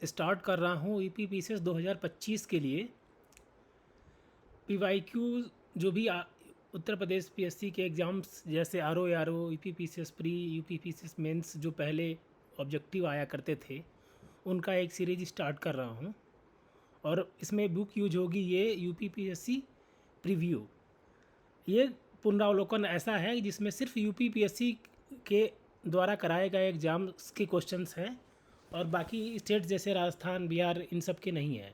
Start कर रहा हूँ ईपीपीसीएस 2025 के लिए। पीवाईक्यू जो भी उत्तर प्रदेश पीएससी के एग्ज़ाम्स जैसे आरओ ईपीपीसीएस प्री यूपीपीसीएस मेंस जो पहले ऑब्जेक्टिव आया करते थे, उनका एक सीरीज स्टार्ट कर रहा हूँ। और इसमें बुक यूज होगी ये यूपीपीएससी प्रीव्यू। ये पुनरावलोकन ऐसा है जिसमें सिर्फ यूपीपीएससी के द्वारा कराए गए एग्ज़ाम्स के क्वेश्चंस हैं और बाकी स्टेट जैसे राजस्थान, बिहार इन सब के नहीं है।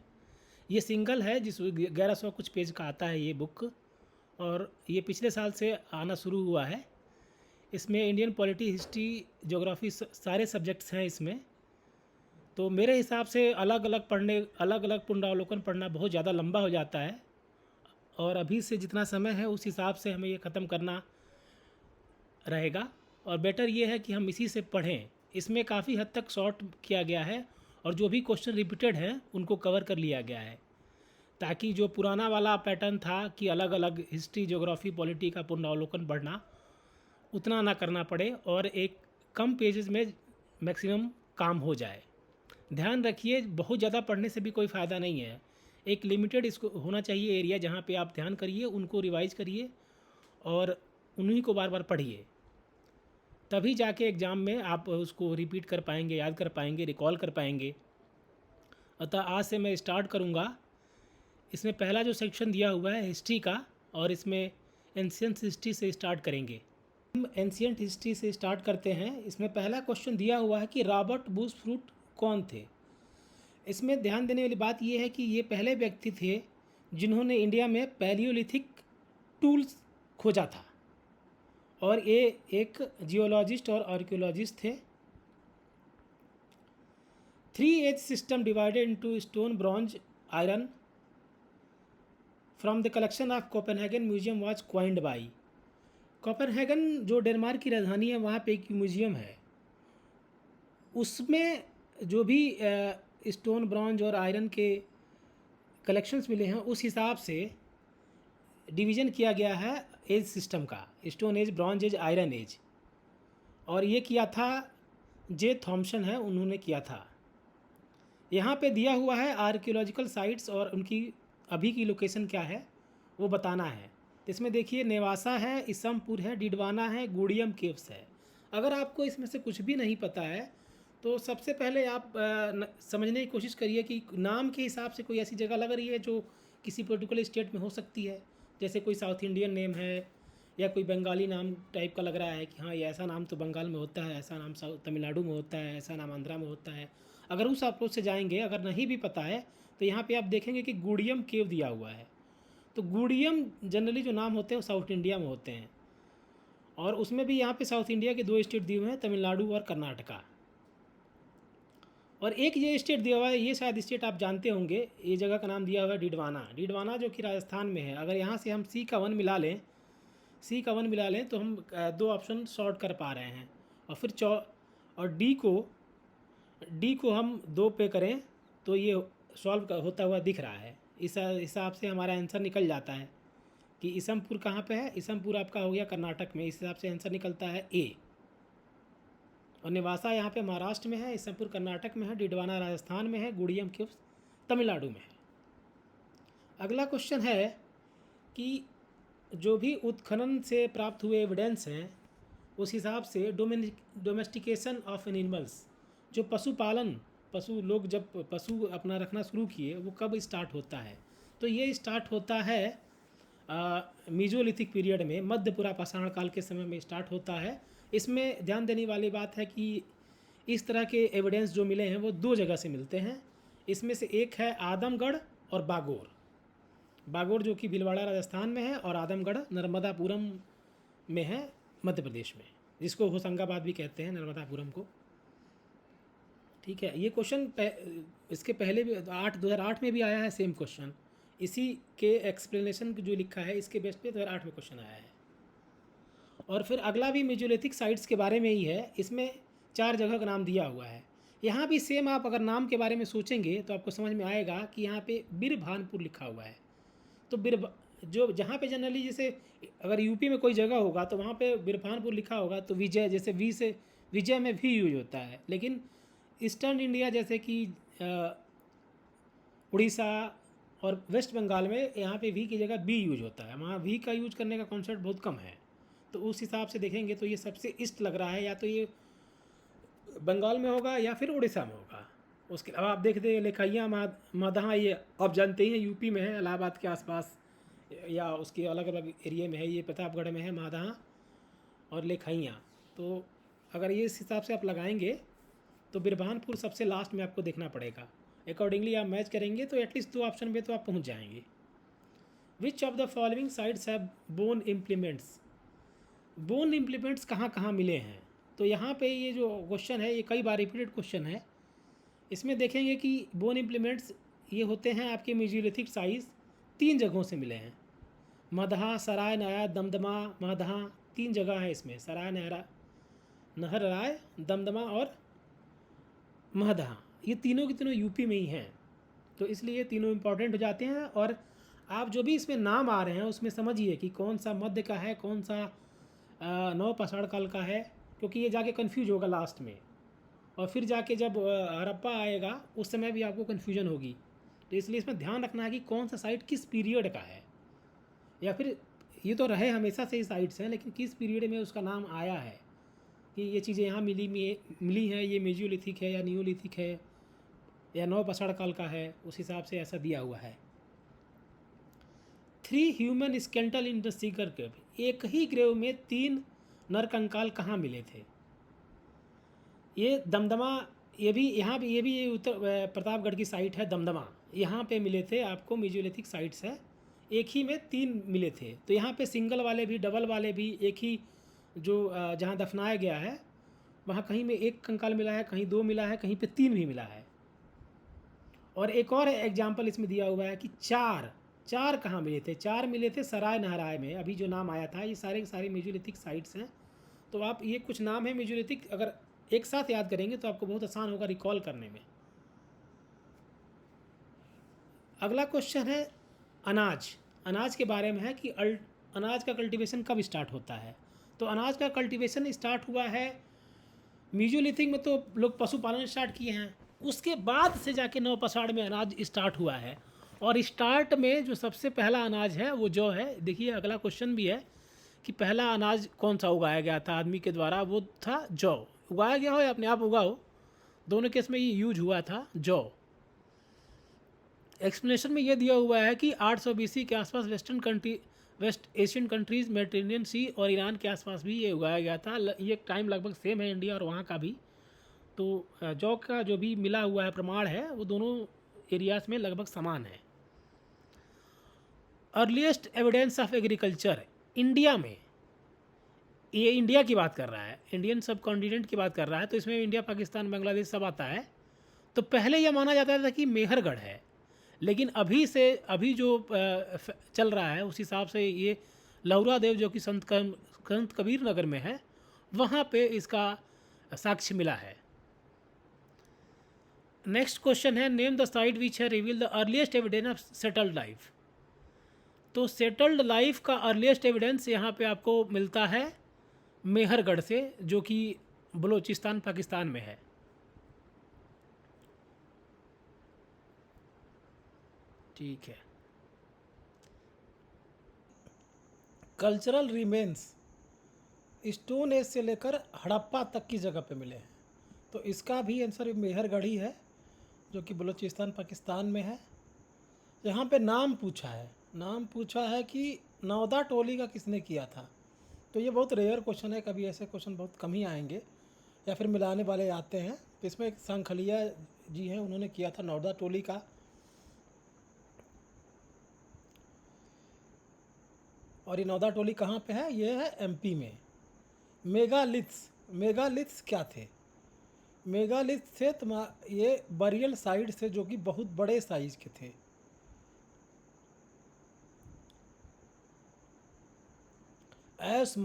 ये सिंगल है जिस 1100 कुछ पेज का आता है ये बुक, और ये पिछले साल से आना शुरू हुआ है। इसमें इंडियन पॉलिटी, हिस्ट्री, ज्योग्राफी सारे सब्जेक्ट्स हैं इसमें। तो मेरे हिसाब से अलग अलग पुनरावलोकन पढ़ना बहुत ज़्यादा लंबा हो जाता है, और अभी से जितना समय है उस हिसाब से हमें ये ख़त्म करना रहेगा। और बेटर ये है कि हम इसी से पढ़ें। इसमें काफ़ी हद तक शॉर्ट किया गया है और जो भी क्वेश्चन रिपीटेड हैं उनको कवर कर लिया गया है, ताकि जो पुराना वाला पैटर्न था कि अलग अलग हिस्ट्री, ज्योग्राफी, पॉलिटी का पुनरावलोकन पढ़ना, उतना ना करना पड़े और एक कम पेजेस में मैक्सिमम काम हो जाए। ध्यान रखिए, बहुत ज़्यादा पढ़ने से भी कोई फ़ायदा नहीं है। एक लिमिटेड इसको होना चाहिए एरिया जहाँ पे आप ध्यान करिए, उनको रिवाइज करिए और उन्हीं को बार बार पढ़िए। तभी जाके एग्ज़ाम में आप उसको रिपीट कर पाएंगे, याद कर पाएंगे, रिकॉल कर पाएंगे। अतः आज से मैं स्टार्ट करूँगा। इसमें पहला जो सेक्शन दिया हुआ है हिस्ट्री का, और इसमें एंशियंट हिस्ट्री से स्टार्ट करेंगे। हम एंशियंट हिस्ट्री से स्टार्ट करते हैं। इसमें पहला क्वेश्चन दिया हुआ है कि रॉबर्ट बुशफ्रूट कौन थे। इसमें ध्यान देने वाली बात यह है कि ये पहले व्यक्ति थे जिन्होंने इंडिया में पैलियोलिथिक टूल्स खोजा था, और ये एक जियोलॉजिस्ट और आर्कियोलॉजिस्ट थे। 3 age system divided into stone, bronze, iron from the collection of Copenhagen museum was coined by. Copenhagen जो डेनमार्क की राजधानी है, वहाँ पे एक म्यूजियम है। उसमें जो भी स्टोन, ब्रॉन्ज और आयरन के कलेक्शंस मिले हैं, उस हिसाब से डिवीज़न किया गया है एज सिस्टम का, stone age, bronze age, iron age. और ये किया था जे थॉम्सन है, उन्होंने किया था। यहाँ पे दिया हुआ है आर्कियोलॉजिकल साइट्स और उनकी अभी की लोकेशन क्या है वो बताना है। तो इसमें देखिए, नेवासा है, इसमपुर है, डिडवाना है, गुड़ियम केव्स है। अगर आपको इसमें से कुछ भी नहीं पता है तो सबसे पहले आप समझने की कोशिश करिए कि नाम के हिसाब से कोई ऐसी जगह लग रही है जो किसी पर्टिकुलर स्टेट में हो सकती है। जैसे कोई साउथ इंडियन नेम है या कोई बंगाली नाम टाइप का लग रहा है कि हाँ, ये ऐसा नाम तो बंगाल में होता है, ऐसा नाम तमिलनाडु में होता है, ऐसा नाम आंध्रा में होता है। अगर उस अप्रोच से जाएंगे, अगर नहीं भी पता है, तो यहाँ पे आप देखेंगे कि गुड़ियम केव दिया हुआ है। तो गुड़ियम जनरली जो नाम होते हैं वो साउथ इंडिया में होते हैं, और उसमें भी यहाँ पे साउथ इंडिया के 2 स्टेट दिए हुए हैं, तमिलनाडु और कर्नाटका। और एक ये स्टेट दिया हुआ है, ये शायद स्टेट आप जानते होंगे, ये जगह का नाम दिया हुआ है डिडवाना। डिडवाना जो कि राजस्थान में है। अगर यहाँ से हम सी का 1 मिला लें, तो हम 2 ऑप्शन सॉर्ट कर पा रहे हैं। और फिर और डी को हम 2 पे करें तो ये सॉल्व होता हुआ दिख रहा है। इस हिसाब से हमारा आंसर निकल जाता है कि इसमपुर कहाँ पे है। इसमपुर आपका हो गया कर्नाटक में, इस हिसाब से आंसर निकलता है ए। और नेवासा यहाँ पे महाराष्ट्र में है, इसमपुर कर्नाटक में है, डिडवाना राजस्थान में है, गुड़ियम केव्स तमिलनाडु में है। अगला क्वेश्चन है कि जो भी उत्खनन से प्राप्त हुए एविडेंस हैं, उस हिसाब से डोमेस्टिकेशन ऑफ एनिमल्स, जो पशु लोग जब पशु अपना रखना शुरू किए, वो कब स्टार्ट होता है। तो ये स्टार्ट होता है मीजोलिथिक पीरियड में, मध्य पुरा पाषाण काल के समय में स्टार्ट होता है। इसमें ध्यान देने वाली बात है कि इस तरह के एविडेंस जो मिले हैं वो 2 जगह से मिलते हैं। इसमें से एक है आदमगढ़ और बागोर जो कि भीलवाड़ा राजस्थान में है, और आदमगढ़ नर्मदापुरम में है मध्य प्रदेश में, जिसको होशंगाबाद भी कहते हैं, नर्मदापुरम को। ठीक है, ये क्वेश्चन इसके पहले भी 2008 में भी आया है सेम क्वेश्चन। इसी के एक्सप्लेनेशन जो लिखा है इसके बेस पे 2008 में क्वेश्चन आया है। और फिर अगला भी मेजोलिथिक साइट्स के बारे में ही है। इसमें 4 जगह का नाम दिया हुआ है। यहाँ भी सेम, आप अगर नाम के बारे में सोचेंगे तो आपको समझ में आएगा कि यहाँ पे बिरभानपुर लिखा हुआ है। तो जो जहाँ पे जनरली, जैसे अगर यूपी में कोई जगह होगा तो वहाँ पे बिरभानपुर लिखा होगा, तो विजय, जैसे वी से विजय में भी यूज होता है। लेकिन ईस्टर्न इंडिया जैसे कि उड़ीसा और वेस्ट बंगाल में यहाँ पे वी की जगह बी यूज होता है, वहाँ वी का यूज करने का कॉन्सेप्ट बहुत कम है। तो उस हिसाब से देखेंगे तो ये सबसे ईस्ट लग रहा है, या तो ये बंगाल में होगा या फिर उड़ीसा में होगा। उसके अलावा आप देखते लेखैया मादहा, ये आप जानते ही हैं यूपी में है, इलाहाबाद के आसपास या उसके अलग अलग एरिया में है, ये प्रतापगढ़ में है मादहा और लेखैया। तो अगर ये इस हिसाब से आप लगाएंगे तो बिरभानपुर सबसे लास्ट में आपको देखना पड़ेगा। अकॉर्डिंगली आप मैच करेंगे तो एटलीस्ट 2 ऑप्शन में तो आप पहुंच जाएंगे। विच of the following sites have bone implements? Bone implements कहाँ कहाँ मिले हैं? तो यहाँ पे ये जो क्वेश्चन है ये कई बार रिपीटेड क्वेश्चन है। इसमें देखेंगे कि बोन इम्प्लीमेंट्स ये होते हैं आपके मेसोलिथिक साइज 3 जगहों से मिले हैं। मदहा, सराय नया, दमदमा, मदहा, 3 जगह है इसमें, सराय नहर राय, दमदमा और महदहा। ये तीनों के तीनों यूपी में ही हैं, तो इसलिए तीनों इम्पॉर्टेंट हो जाते हैं। और आप जो भी इसमें नाम आ रहे हैं उसमें समझिए कि कौन सा मध्य का है, कौन सा नौ पाषाण काल का है, क्योंकि ये जाके कन्फ्यूज होगा लास्ट में। और फिर जाके जब हड़प्पा आएगा उस समय भी आपको कन्फ्यूजन होगी। तो इसलिए इसमें ध्यान रखना है कि कौन सा साइट किस पीरियड का है, या फिर ये तो रहे हमेशा से ही साइट्स हैं, लेकिन किस पीरियड में उसका नाम आया है कि ये चीज़ें यहाँ मिली हैं, ये मेसोलिथिक है या नियोलिथिक है या नौ पाषाण काल का है, उस हिसाब से ऐसा दिया हुआ है। 3 human skeletal in the Sikar grave, एक ही ग्रेव में 3 नरकंकाल कहाँ मिले थे? ये दमदमा, ये भी यहाँ भी, ये भी उत्तर प्रतापगढ़ की साइट है दमदमा, यहाँ पे मिले थे आपको, मेसोलिथिक साइट्स है, एक ही में 3 मिले थे। तो यहाँ पे सिंगल वाले भी डबल वाले भी, एक ही जो जहाँ दफनाया गया है वहाँ कहीं में 1 कंकाल मिला है, कहीं 2 मिला है, कहीं पे 3 भी मिला है। और एक और एग्जाम्पल इसमें दिया हुआ है कि 4 कहाँ मिले थे? 4 मिले थे सराय नहराय में, अभी जो नाम आया था। ये सारे के सारे मेसोलिथिक साइट्स हैं। तो आप ये कुछ नाम है मेसोलिथिक, अगर एक साथ याद करेंगे तो आपको बहुत आसान होगा रिकॉल करने में। अगला क्वेश्चन है अनाज के बारे में है कि अनाज का कल्टीवेशन कब स्टार्ट होता है? तो अनाज का कल्टीवेशन स्टार्ट हुआ है मेसोलिथिक में, तो लोग पशुपालन स्टार्ट किए हैं, उसके बाद से जाके नौ पाषाण में अनाज स्टार्ट हुआ है। और स्टार्ट में जो सबसे पहला अनाज है वो जौ है। देखिए अगला क्वेश्चन भी है कि पहला अनाज कौन सा उगाया गया था आदमी के द्वारा? वो था जौ। उगाया गया हो या अपने आप उगा हो, दोनों केस में ये यूज हुआ था जौ। एक्सप्लेनेशन में ये दिया हुआ है कि 800 BC के आसपास वेस्ट एशियन कंट्रीज़, मेडिटेरेनियन सी और ईरान के आसपास भी ये उगाया गया था। ये टाइम लगभग सेम है इंडिया और वहाँ का भी। तो जौ का जो भी मिला हुआ है प्रमाण है वो दोनों एरियाज़ में लगभग समान है। Earliest evidence of agriculture India में, ये इंडिया की बात कर रहा है, इंडियन सब कॉन्टिनेंट की बात कर रहा है, तो इसमें इंडिया, पाकिस्तान, बांग्लादेश सब आता है। तो पहले यह माना जाता था कि मेहरगढ़ है, लेकिन अभी जो चल रहा है उस हिसाब से ये लहुरा देव जो कि संत कबीर नगर में है, वहाँ पे इसका साक्ष्य मिला है। नेक्स्ट क्वेश्चन है नेम द साइट विच है reveal the earliest evidence of settled life. तो सेटल्ड लाइफ का अर्लीस्ट एविडेंस यहाँ पे आपको मिलता है मेहरगढ़ से, जो कि बलूचिस्तान पाकिस्तान में है। ठीक है। कल्चरल रिमेन्स स्टोन एज से लेकर हड़प्पा तक की जगह पे मिले हैं, तो इसका भी आंसर मेहरगढ़ ही है, जो कि बलूचिस्तान पाकिस्तान में है। यहाँ पे नाम पूछा है कि नौदा टोली का किसने किया था। तो ये बहुत रेयर क्वेश्चन है, कभी ऐसे क्वेश्चन बहुत कम ही आएंगे, या फिर मिलाने वाले आते हैं। तो इसमें एक सांखलिया जी हैं, उन्होंने किया था नौदा टोली का। और ये नौदा टोली कहाँ पे है? ये है एमपी में। मेगालिथ्स क्या थे? मेगालिथ थे ये बरियल साइड से, जो कि बहुत बड़े साइज के थे। एस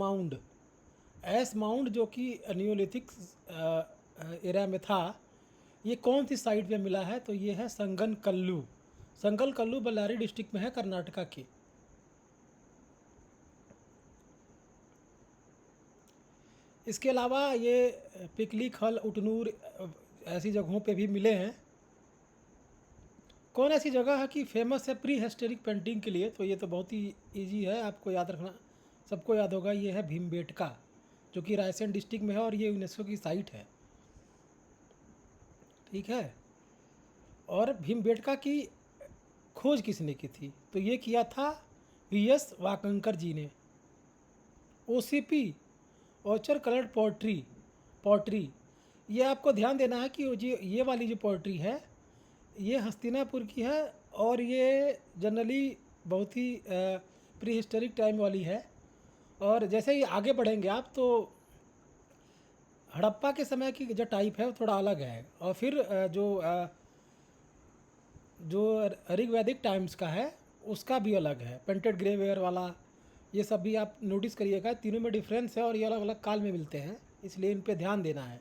माउंड जो कि नियोलिथिक एरा में था, ये कौन सी साइड पे मिला है? तो ये है संगन कल्लू बल्लारी डिस्ट्रिक्ट में है, कर्नाटका की। इसके अलावा ये पिकली खल, उटनूर ऐसी जगहों पे भी मिले हैं। कौन ऐसी जगह है कि फेमस है प्री हिस्टोरिक पेंटिंग के लिए? तो ये तो बहुत ही इजी है, आपको याद रखना, सबको याद होगा। ये है भीमबेटका, जो कि रायसेन डिस्ट्रिक्ट में है और ये यूनेस्को की साइट है। ठीक है। और भीमबेटका की खोज किसने की थी? तो ये किया था वीएस वाकंकर जी ने। ओसीपी, ऑचर कलर्ड पॉटरी, ये आपको ध्यान देना है कि ये वाली जो पोइट्री है ये हस्तिनापुर की है और ये जनरली बहुत ही प्री हिस्टोरिक टाइम वाली है। और जैसे ही आगे बढ़ेंगे आप तो हड़प्पा के समय की जो टाइप है वो थोड़ा अलग है। और फिर जो ऋग्वैदिक टाइम्स का है उसका भी अलग है, पेंटेड ग्रेवेयर वाला। ये सब भी आप नोटिस करिएगा, तीनों में डिफरेंस है और ये अलग अलग काल में मिलते हैं, इसलिए इन पे ध्यान देना है।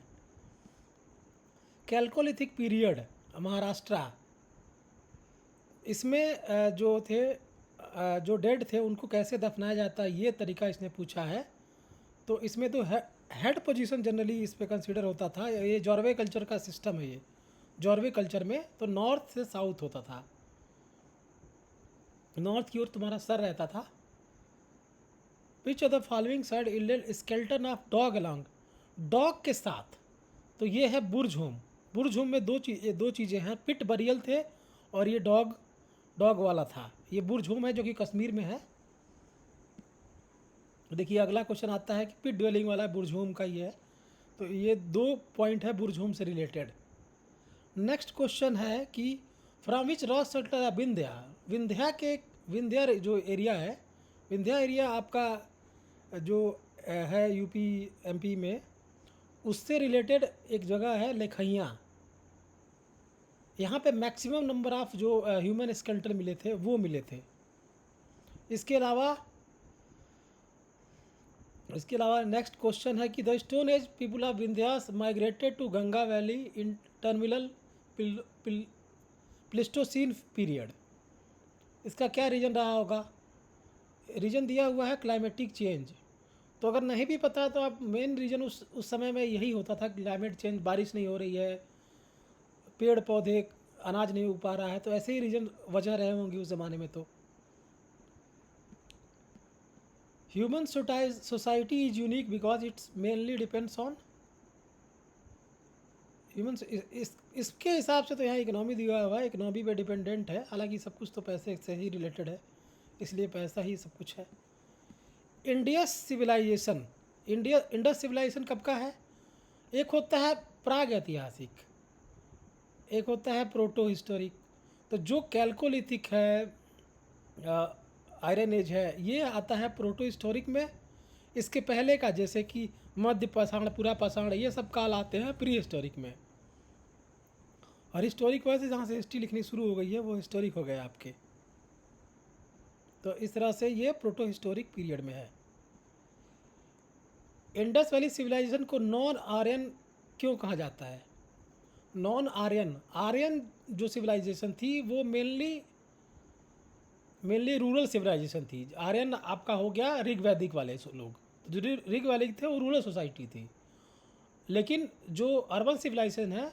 कैल्कोलिथिक पीरियड, महाराष्ट्र, इसमें जो थे जो डेड थे उनको कैसे दफनाया जाता है ये तरीका इसने पूछा है। तो इसमें तो हेड पोजीशन जनरली इस पे कंसिडर होता था। ये जॉर्वे कल्चर का सिस्टम है। ये जॉर्वे कल्चर में तो नॉर्थ से साउथ होता था, नॉर्थ की ओर तुम्हारा सर रहता था। Which of the following site yielded skeleton of dog along, dog के साथ। तो ये है बुर्जहोम। बुर्जहोम में दो चीज़ें हैं, पिट बरियल थे और ये डॉग वाला था। ये बुर्जहोम है जो कि कश्मीर में है। देखिए अगला क्वेश्चन आता है कि पिट ड्वेलिंग वाला बुर्जहोम का ये है। तो ये 2 पॉइंट है बुर्जहोम से रिलेटेड। नेक्स्ट क्वेश्चन है कि from which Ross sector Vindhya जो एरिया है, विंध्या एरिया आपका जो है यूपी एमपी में, उससे रिलेटेड एक जगह है लेखैया। यहाँ पे मैक्सिमम नंबर ऑफ जो ह्यूमन स्केल्टन मिले थे वो मिले थे। इसके अलावा नेक्स्ट क्वेश्चन है कि the stone age people of Vindhyas migrated to Ganga valley in terminal Pleistocene period. इसका क्या रीज़न रहा होगा? रीज़न दिया हुआ है क्लाइमेटिक चेंज। तो अगर नहीं भी पता तो आप मेन रीज़न उस समय में यही होता था, क्लाइमेट चेंज, बारिश नहीं हो रही है, पेड़ पौधे, अनाज नहीं उग पा रहा है, तो ऐसे ही रीज़न वजह रहे होंगी उस ज़माने में। तो human society is unique because it's mainly depends on human. इसके हिसाब से तो यहाँ इकोनॉमी दिया हुआ है, इकोनॉमी पे डिपेंडेंट है। हालांकि सब कुछ तो पैसे से ही रिलेटेड है, इसलिए पैसा ही सब कुछ है। इंडस सिविलाइजेशन कब का है? एक होता है प्राग ऐतिहासिक, एक होता है प्रोटो हिस्टोरिक। तो जो कैल्कोलिथिक है, आयरन एज है, ये आता है प्रोटो हिस्टोरिक में। इसके पहले का जैसे कि मध्य पाषाण, पूरा पाषाण, ये सब काल आते हैं प्री हिस्टोरिक में। और हिस्टोरिक वैसे जहाँ से हिस्ट्री लिखनी शुरू हो गई है वो हिस्टोरिक हो गया आपके। तो इस तरह से ये प्रोटो हिस्टोरिक पीरियड में है। इंडस वैली सिविलाइजेशन को नॉन आर्यन क्यों कहा जाता है? नॉन आर्यन जो सिविलाइजेशन थी वो मेनली रूरल सिविलाइजेशन थी। आर्यन आपका हो गया ऋग्वैदिक वाले लोग, जो ऋग्वैदिक थे वो रूरल सोसाइटी थी। लेकिन जो अर्बन सिविलाइजेशन है,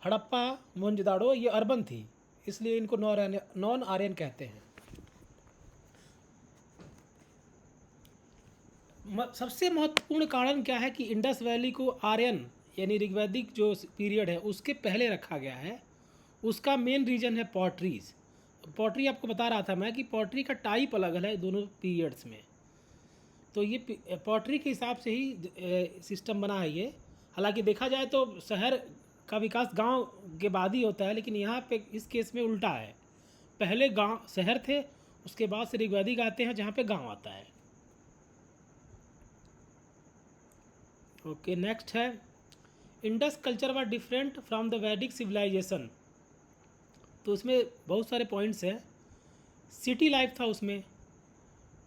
हड़प्पा, मोहनजोदाड़ो, ये अर्बन थी, इसलिए इनको नॉन आर्यन कहते हैं। सबसे महत्वपूर्ण कारण क्या है कि इंडस वैली को आर्यन यानी ऋग्वैदिक जो पीरियड है उसके पहले रखा गया है? उसका मेन रीज़न है पॉटरीज। पॉटरी आपको बता रहा था मैं कि पॉटरी का टाइप अलग है दोनों पीरियड्स में। तो ये पॉटरी के हिसाब से ही सिस्टम बना है ये। हालांकि देखा जाए तो शहर का विकास गांव के बाद ही होता है, लेकिन यहाँ पे इस केस में उल्टा है। पहले गांव शहर थे, उसके बाद से ऋग्वैदिक आते हैं जहाँ पे गांव आता है। ओके, नेक्स्ट है Indus culture were different from the वैदिक सिविलाइजेशन। तो उसमें बहुत सारे पॉइंट्स हैं। सिटी लाइफ था उसमें,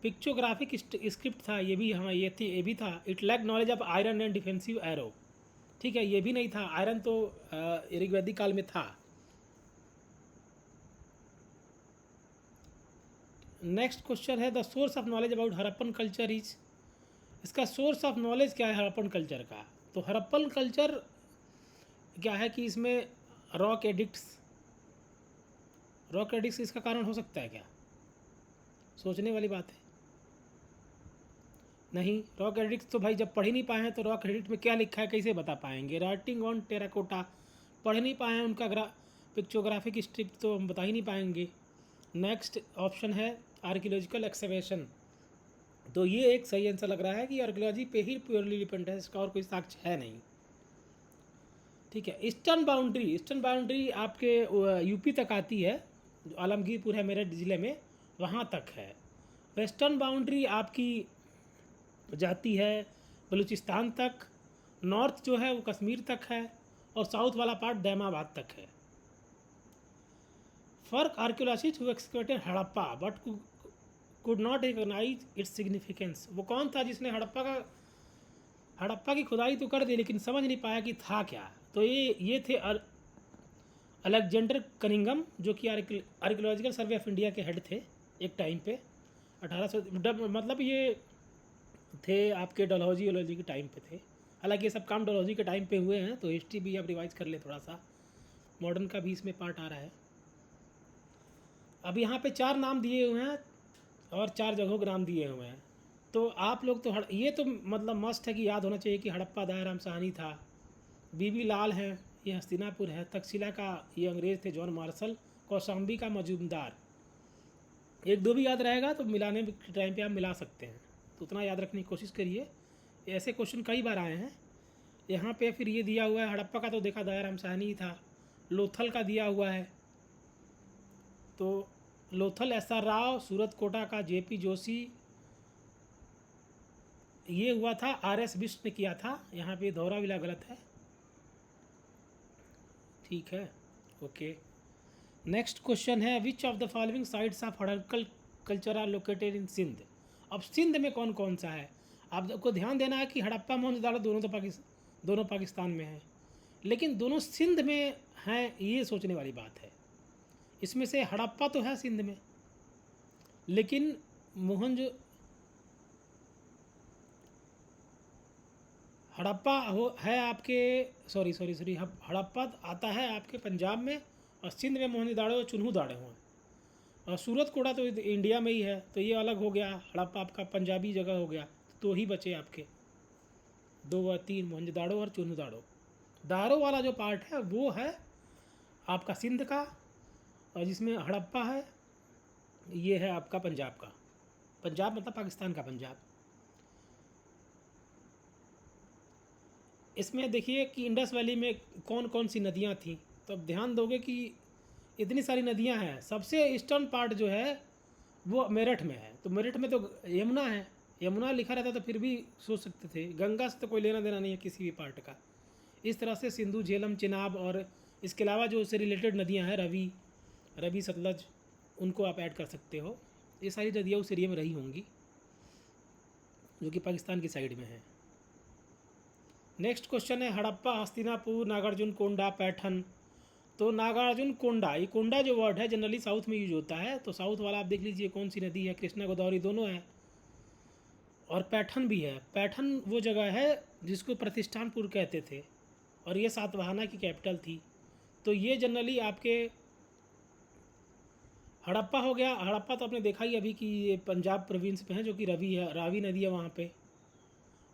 पिक्चोग्राफिक स्क्रिप्ट था, ये भी हाँ ये भी था। It lack knowledge of iron and defensive arrow, ठीक है, ये भी नहीं था। आयरन तो ऋग्वैदिक काल में था। नेक्स्ट क्वेश्चन है the source of knowledge about Harappan culture is. इसका सोर्स ऑफ नॉलेज क्या है हड़प्पन कल्चर का? तो हड़प्पन कल्चर क्या है कि इसमें रॉक रॉक एडिक्स इसका कारण हो सकता है क्या? सोचने वाली बात है। नहीं, रॉक एडिक्ट तो भाई जब पढ़ ही नहीं पाए हैं तो रॉक एडिक्ट में क्या लिखा है कैसे बता पाएंगे? राइटिंग ऑन टेराकोटा पढ़ नहीं पाए हैं, उनका पिक्चोग्राफिक स्ट्रिप तो हम बता ही नहीं पाएंगे। नेक्स्ट ऑप्शन है आर्कियोलॉजिकल एक्सकवेशन, तो ये एक सही आंसर लग रहा है कि आर्कियोलॉजी पे ही प्योरली डिपेंड है, इसका और कोई साक्ष्य है नहीं। ठीक है, ईस्टर्न बाउंड्री आपके यूपी तक आती है, जो आलमगीरपुर है मेरठ ज़िले में, वहाँ तक है। वेस्टर्न बाउंड्री आपकी जाती है बलूचिस्तान तक, नॉर्थ जो है वो कश्मीर तक है, और साउथ वाला पार्ट दैमाबाद तक है। फर्क archaeologist who excavated Harappa but could not recognise its significance, वो कौन था जिसने हड़प्पा की खुदाई तो कर दी लेकिन समझ नहीं पाया कि था क्या? तो ये थे अलेक्जेंडर कनिंगम, जो कि आर्कियोलॉजिकल सर्वे ऑफ इंडिया के हेड थे एक टाइम पे 1800, मतलब ये थे आपके डलहौजी के टाइम पे थे। हालांकि ये सब काम डलहौजी के टाइम पे हुए हैं, तो हिस्ट्री भी आप रिवाइज कर ले थोड़ा सा, मॉडर्न का भी इसमें पार्ट आ रहा है। अब यहाँ पे 4 नाम दिए हुए हैं और 4 जगहों के नाम दिए हुए हैं, तो आप लोग तो ये तो मतलब मस्ट है कि याद होना चाहिए कि हड़प्पा दायर राम साहनी था, बीबी लाल है ये हस्तिनापुर है, तक्षशिला का ये अंग्रेज़ थे जॉन मार्शल, कौशाम्बी का मजूमदार। 1-2 भी याद रहेगा तो मिलाने के टाइम पे आप मिला सकते हैं, तो उतना याद रखने की कोशिश करिए। ऐसे क्वेश्चन कई बार आए हैं। यहाँ पे फिर ये दिया हुआ है, हड़प्पा का तो देखा दायर राम साहनी ही था, लोथल का दिया हुआ है, तो लोथल SR राव, सूरत कोटा का JP जोशी, ये हुआ था RS बिष्ट ने किया था, यहाँ पे दौरा विला गलत है। ठीक है, ओके। नेक्स्ट क्वेश्चन है which of the following sites of Harappan culture are located in Sindh. अब सिंध में कौन कौन सा है? आपको ध्यान देना है कि हड़प्पा मोहनजोदड़ो दोनों पाकिस्तान में हैं, लेकिन दोनों सिंध में हैं, ये सोचने वाली बात है। इसमें से हड़प्पा तो है सिंध में, लेकिन हड़प्पा है आपके सॉरी हड़प्पा आता है आपके पंजाब में, और सिंध में मोहनजोदड़ो चुन्हू दाड़े हुए, और सूरत कोटा तो इंडिया में ही है, तो ये अलग हो गया, हड़प्पा आपका पंजाबी जगह हो गया। तो ही बचे आपके 2 व 3 मोहनजोदड़ो और चुन्हू दाड़ो। दारो वाला जो पार्ट है वो है आपका सिंध का, और जिसमें हड़प्पा है ये है आपका पंजाब का। पंजाब मतलब पाकिस्तान का पंजाब। इसमें देखिए कि इंडस वैली में कौन कौन सी नदियाँ थीं, तो अब ध्यान दोगे कि इतनी सारी नदियाँ हैं। सबसे ईस्टर्न पार्ट जो है वो मेरठ में है, तो मेरठ में तो यमुना है, यमुना लिखा रहता तो फिर भी सोच सकते थे, गंगा से तो कोई लेना देना नहीं है किसी भी पार्ट का। इस तरह से सिंधु, झेलम, चिनाब, और इसके अलावा जो उससे रिलेटेड नदियाँ हैं रवि, सतलज, उनको आप ऐड कर सकते हो। ये सारी नदियाँ उस एरिया में रही होंगी जो कि पाकिस्तान की साइड में है। नेक्स्ट क्वेश्चन है हड़प्पा, हस्तिनापुर, नागार्जुन कोंडा, पैठन। तो नागार्जुन कोंडा, ये कोंडा जो वर्ड है जनरली साउथ में यूज होता है, तो साउथ वाला आप देख लीजिए कौन सी नदी है, कृष्णा गोदावरी दोनों है, और पैठन भी है। पैठन वो जगह है जिसको प्रतिष्ठानपुर कहते थे, और ये सातवाहना की कैपिटल थी। तो ये जनरली आपके हड़प्पा हो गया। हड़प्पा तो आपने देखा ही अभी कि ये पंजाब प्रोविंस में है, जो कि रावी नदी है वहाँ पे।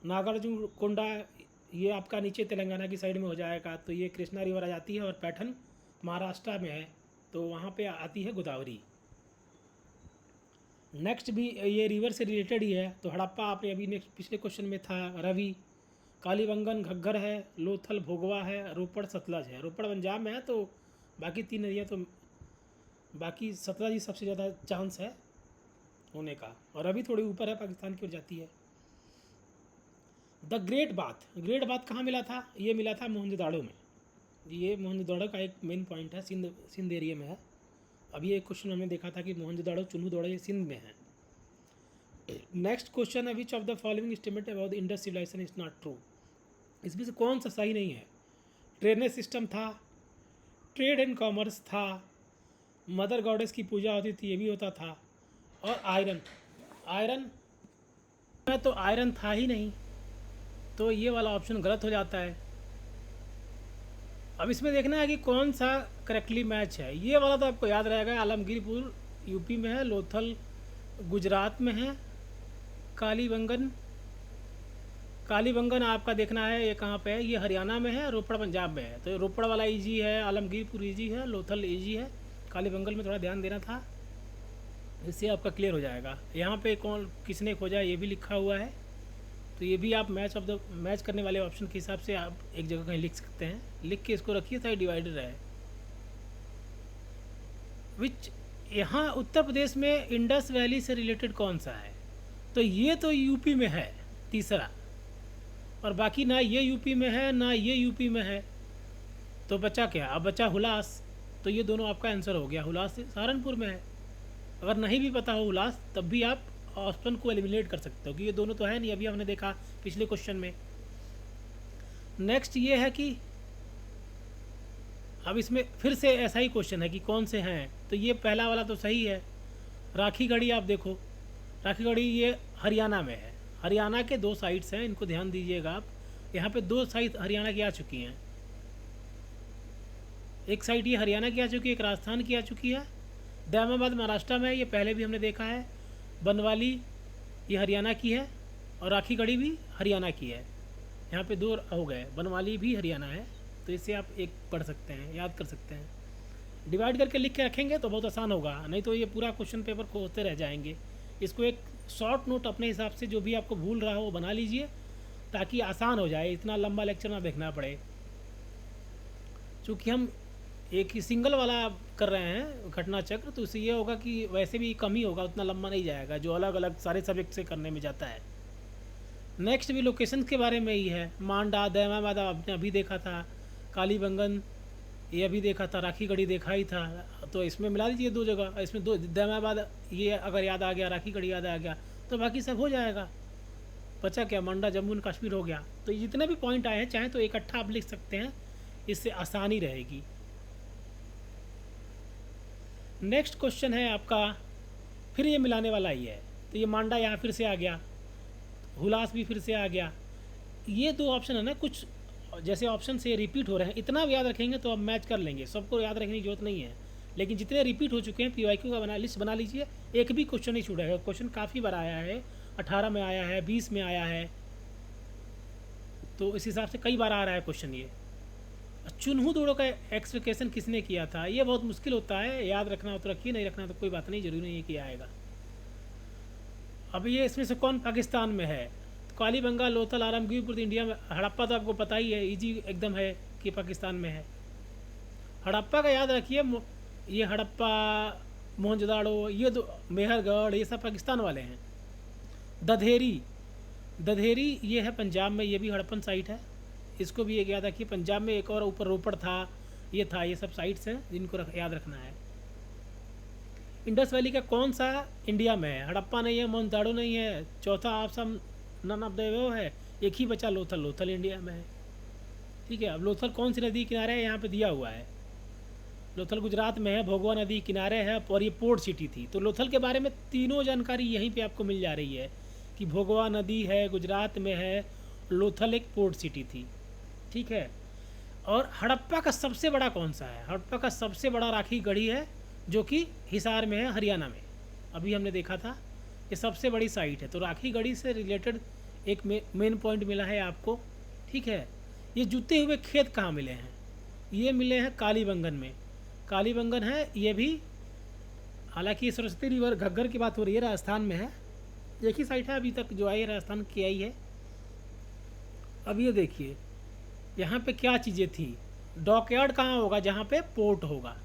नागार्जुन कोंडा ये आपका नीचे तेलंगाना की साइड में हो जाएगा, तो ये कृष्णा रिवर आ जाती है, और पैठन महाराष्ट्र में है, तो वहाँ पे आती है गोदावरी। नेक्स्ट भी ये रिवर से रिलेटेड ही है, तो हड़प्पा आपने अभी नेक्स्ट पिछले क्वेश्चन में था, रवि, कालीबंगन घग्गर है, लोथल भोगवा है, रोपड़ सतलज है। रोपड़ पंजाब में है, तो बाकी 3 नदियाँ तो बाकी सतलज ही सबसे ज़्यादा चांस है होने का, और रवि थोड़ी ऊपर है, पाकिस्तान की ओर जाती है। द ग्रेट बाथ कहाँ मिला था? ये मिला था मोहनजोदड़ो में। ये मोहनजोदड़ो का एक मेन पॉइंट है, सिंध एरिया में है। अभी एक क्वेश्चन हमने देखा था कि मोहनजोदड़ो, चुन्हू दौड़ो ये सिंध में है। नेक्स्ट क्वेश्चन है which of the following statement about the Indus civilisation is not true. इसमें से कौन सा सही नहीं है? ड्रेनेज सिस्टम था, ट्रेड एंड कॉमर्स था, मदर गॉडेस की पूजा होती थी, ये भी होता था, और आयरन में तो आयरन था ही नहीं, तो ये वाला ऑप्शन गलत हो जाता है। अब इसमें देखना है कि कौन सा करेक्टली मैच है। ये वाला तो आपको याद रहेगा, आलमगीरपुर यूपी में है, लोथल गुजरात में है, कालीबंगन कालीबंगन आपका देखना है ये कहाँ पे है, ये हरियाणा में है, रोपड़ पंजाब में है। तो रोपड़ वाला इजी है, आलमगीरपुर इजी है, लोथल इजी है, कालीबंगन में थोड़ा ध्यान देना था, इससे आपका क्लियर हो जाएगा। यहाँ पे कौन किसने खोजा ये भी लिखा हुआ है, तो ये भी आप मैच करने वाले ऑप्शन के हिसाब से आप एक जगह कहीं लिख सकते हैं, लिख के इसको रखिए ताकि डिवाइडेड रहे। विच यहाँ उत्तर प्रदेश में इंडस वैली से रिलेटेड कौन सा है, तो ये तो यूपी में है तीसरा, और बाकी ना ये यूपी में है ना ये यूपी में है, तो बचा क्या, अब बचा हुलास। तो ये दोनों आपका आंसर हो गया, हुलास सहारनपुर में है। अगर नहीं भी पता हो हुलास तब भी आप ऑप्शन को एलिमिनेट कर सकते हो, कि ये दोनों तो है नहीं, अभी हमने देखा पिछले क्वेश्चन में। नेक्स्ट ये है कि अब इसमें फिर से ऐसा ही क्वेश्चन है कि कौन से हैं, तो ये पहला वाला तो सही है। राखीगढ़ी आप देखो, राखीगढ़ी ये हरियाणा में है, हरियाणा के 2 साइट्स हैं, इनको ध्यान दीजिएगा आप। यहाँ पे 2 साइट हरियाणा की आ चुकी हैं, एक साइट ये हरियाणा की आ चुकी है, एक राजस्थान की आ चुकी है। दामाबाद महाराष्ट्र में है, ये पहले भी हमने देखा है। बनवाली ये हरियाणा की है, और राखीगढ़ी भी हरियाणा की है। यहाँ पे 2 हो गए, बनवाली भी हरियाणा है, तो इससे आप एक पढ़ सकते हैं, याद कर सकते हैं। डिवाइड करके लिख के रखेंगे तो बहुत आसान होगा, नहीं तो ये पूरा क्वेश्चन पेपर खोजते रह जाएंगे। इसको एक शॉर्ट नोट अपने हिसाब से जो भी आपको भूल रहा हो वो बना लीजिए, ताकि आसान हो जाए, इतना लंबा लेक्चर ना देखना पड़े। चूँकि हम एक ही सिंगल वाला कर रहे हैं घटना चक्र, तो उससे ये होगा कि वैसे भी कम ही होगा, उतना लंबा नहीं जाएगा जो अलग अलग सारे सब्जेक्ट से करने में जाता है। नेक्स्ट भी लोकेशन के बारे में ही है, मांडा दैमाबाद आपने अभी देखा था, कालीबंगन ये अभी देखा था, राखीगढ़ी देखा ही था, तो इसमें मिला दीजिए 2 जगह, इसमें 2 दैमाबाद ये अगर याद आ गया, राखीगढ़ी याद आ गया, तो बाकी सब हो जाएगा। बचा क्या, मांडा जम्मू एंड कश्मीर हो गया। तो जितने भी पॉइंट आए हैं चाहे तो इकट्ठा आप लिख सकते हैं, इससे आसानी रहेगी। नेक्स्ट क्वेश्चन है आपका, फिर ये मिलाने वाला ही है, तो ये मांडा यहाँ फिर से आ गया, हुलास भी फिर से आ गया। ये 2 ऑप्शन है ना, कुछ जैसे ऑप्शन से रिपीट हो रहे हैं, इतना याद रखेंगे तो आप मैच कर लेंगे, सबको याद रखने की जरूरत नहीं है। लेकिन जितने रिपीट हो चुके हैं PYQ का लिस्ट बना लीजिए, एक भी क्वेश्चन नहीं छूटेगा। क्वेश्चन काफ़ी बार आया है, 18 में आया है, 20 में आया है, तो इस हिसाब से कई बार आ रहा है क्वेश्चन। ये चुन्हू दौड़ों का एक्सप्लिकेशन किसने किया था, ये बहुत मुश्किल होता है, याद रखना हो तो रखिए, नहीं रखना तो कोई बात नहीं, जरूरी नहीं है कि आएगा। अब ये इसमें से कौन पाकिस्तान में है, कालीबंगा, लोथल, आलमगीरपुर इंडिया में, हड़प्पा तो आपको पता ही है, इजी एकदम है कि पाकिस्तान में है। हड़प्पा का याद रखिए, ये हड़प्पा, मोहनजोदाड़ो, ये मेहरगढ़, ये सब पाकिस्तान वाले हैं। दधेरी ये है पंजाब में, ये भी हड़प्पन साइट है, इसको भी एक याद रखिए। पंजाब में एक और ऊपर रोपड़ था, ये था, ये सब साइट्स हैं जिनको याद रखना है। इंडस वैली का कौन सा इंडिया में है, हड़प्पा नहीं है, मोहनजोदाड़ो नहीं है, चौथा option none of the above है, एक ही बचा लोथल, लोथल इंडिया में है। ठीक है, अब लोथल कौन सी नदी किनारे है, यहाँ पे दिया हुआ है, लोथल गुजरात में है, भोगवा नदी किनारे है, और ये पोर्ट सिटी थी। तो लोथल के बारे में तीनों जानकारी यहीं पे आपको मिल जा रही है कि भोगवा नदी है, गुजरात में है, लोथल एक पोर्ट सिटी थी। ठीक है, और हड़प्पा का सबसे बड़ा कौन सा है, हड़प्पा का सबसे बड़ा राखीगढ़ी है, जो कि हिसार में है, हरियाणा में, अभी हमने देखा था, ये सबसे बड़ी साइट है। तो राखीगढ़ी से रिलेटेड एक मेन पॉइंट मिला है आपको। ठीक है, ये जुते हुए खेत कहाँ मिले हैं, ये मिले हैं कालीबंगन में, कालीबंगन है ये भी, हालांकि सरस्वती रिवर घग्गर की बात हो रही है, राजस्थान में है, एक ही साइट है अभी तक जो आई है, राजस्थान की आई है। अब ये देखिए यहाँ पे क्या चीज़ें थी, डॉकयार्ड कहाँ होगा, जहाँ पे पोर्ट होगा,